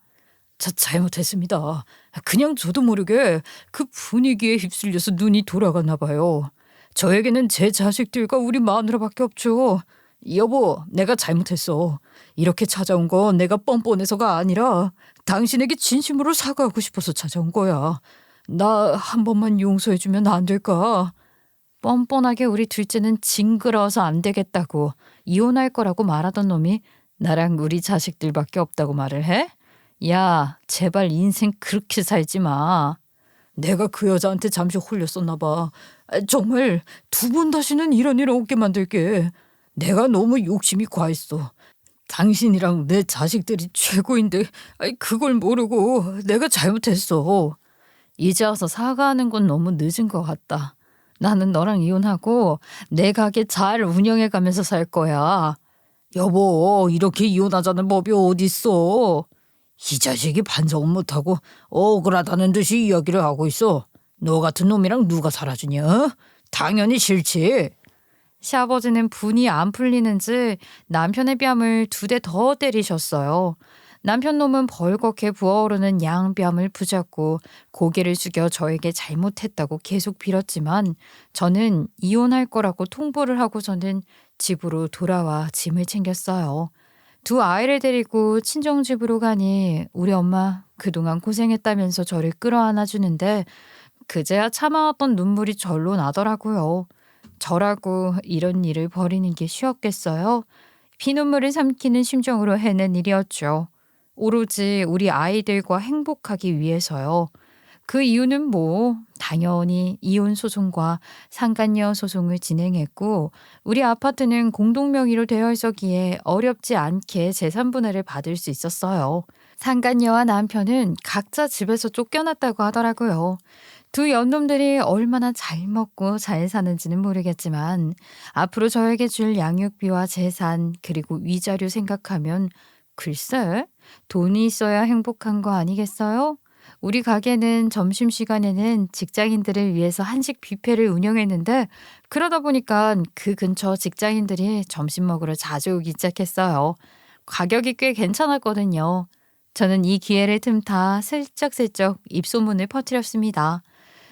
잘못했습니다. 그냥 저도 모르게 그 분위기에 휩쓸려서 눈이 돌아갔나 봐요. 저에게는 제 자식들과 우리 마누라밖에 없죠. 여보, 내가 잘못했어. 이렇게 찾아온 건 내가 뻔뻔해서가 아니라 당신에게 진심으로 사과하고 싶어서 찾아온 거야. 나 한 번만 용서해주면 안 될까? 뻔뻔하게 우리 둘째는 징그러워서 안 되겠다고 이혼할 거라고 말하던 놈이 나랑 우리 자식들밖에 없다고 말을 해? 야, 제발 인생 그렇게 살지 마. 내가 그 여자한테 잠시 홀렸었나 봐. 정말 두 번 다시는 이런 일 없게 만들게. 내가 너무 욕심이 과했어. 당신이랑 내 자식들이 최고인데 그걸 모르고 내가 잘못했어. 이제 와서 사과하는 건 너무 늦은 것 같다. 나는 너랑 이혼하고 내 가게 잘 운영해가면서 살 거야. 여보, 이렇게 이혼하자는 법이 어딨어. 이 자식이 반성은 못하고 억울하다는 듯이 이야기를 하고 있어. 너 같은 놈이랑 누가 살아주냐? 당연히 싫지. 시아버지는 분이 안 풀리는지 남편의 뺨을 2대 더 때리셨어요. 남편 놈은 벌겋게 부어오르는 양뺨을 붙잡고 고개를 숙여 저에게 잘못했다고 계속 빌었지만 저는 이혼할 거라고 통보를 하고서는 집으로 돌아와 짐을 챙겼어요. 2 아이를 데리고 친정집으로 가니 우리 엄마 그동안 고생했다면서 저를 끌어안아 주는데 그제야 참아왔던 눈물이 절로 나더라고요. 저라고 이런 일을 벌이는 게 쉬웠겠어요? 피눈물을 삼키는 심정으로 해낸 일이었죠. 오로지 우리 아이들과 행복하기 위해서요. 그 이유는 뭐 당연히 이혼 소송과 상간녀 소송을 진행했고 우리 아파트는 공동명의로 되어 있었기에 어렵지 않게 재산분할을 받을 수 있었어요. 상간녀와 남편은 각자 집에서 쫓겨났다고 하더라고요. 2 연놈들이 얼마나 잘 먹고 잘 사는지는 모르겠지만 앞으로 저에게 줄 양육비와 재산 그리고 위자료 생각하면 글쎄 돈이 있어야 행복한 거 아니겠어요? 우리 가게는 점심시간에는 직장인들을 위해서 한식 뷔페를 운영했는데 그러다 보니까 그 근처 직장인들이 점심 먹으러 자주 오기 시작했어요. 가격이 꽤 괜찮았거든요. 저는 이 기회를 틈타 슬쩍슬쩍 입소문을 퍼뜨렸습니다.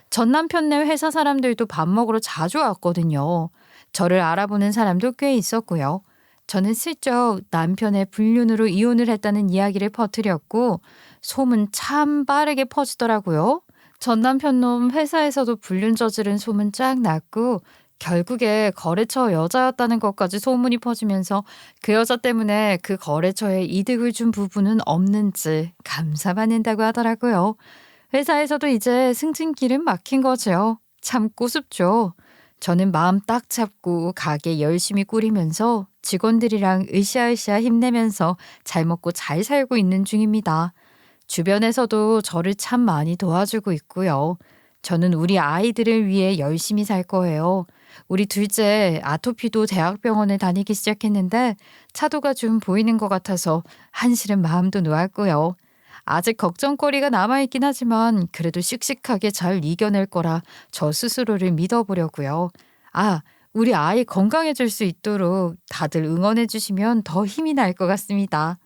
전 남편네 회사 사람들도 밥 먹으러 자주 왔거든요. 저를 알아보는 사람도 꽤 있었고요. 저는 슬쩍 남편의 불륜으로 이혼을 했다는 이야기를 퍼뜨렸고 소문 참 빠르게 퍼지더라고요. 전 남편 놈 회사에서도 불륜 저지른 소문 쫙 났고 결국에 거래처 여자였다는 것까지 소문이 퍼지면서 그 여자 때문에 그 거래처에 이득을 준 부분은 없는지 감사받는다고 하더라고요. 회사에서도 이제 승진길은 막힌 거죠. 참 꼬숩죠. 저는 마음 딱 잡고 가게 열심히 꾸리면서 직원들이랑 으쌰으쌰 힘내면서 잘 먹고 잘 살고 있는 중입니다. 주변에서도 저를 참 많이 도와주고 있고요. 저는 우리 아이들을 위해 열심히 살 거예요. 우리 둘째 아토피도 대학병원에 다니기 시작했는데 차도가 좀 보이는 것 같아서 한시름 마음도 놓았고요. 아직 걱정거리가 남아있긴 하지만 그래도 씩씩하게 잘 이겨낼 거라 저 스스로를 믿어보려고요. 아, 우리 아이 건강해질 수 있도록 다들 응원해 주시면 더 힘이 날 것 같습니다.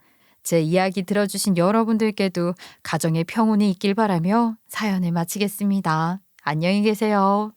제 이야기 들어주신 여러분들께도 가정의 평온이 있길 바라며 사연을 마치겠습니다. 안녕히 계세요.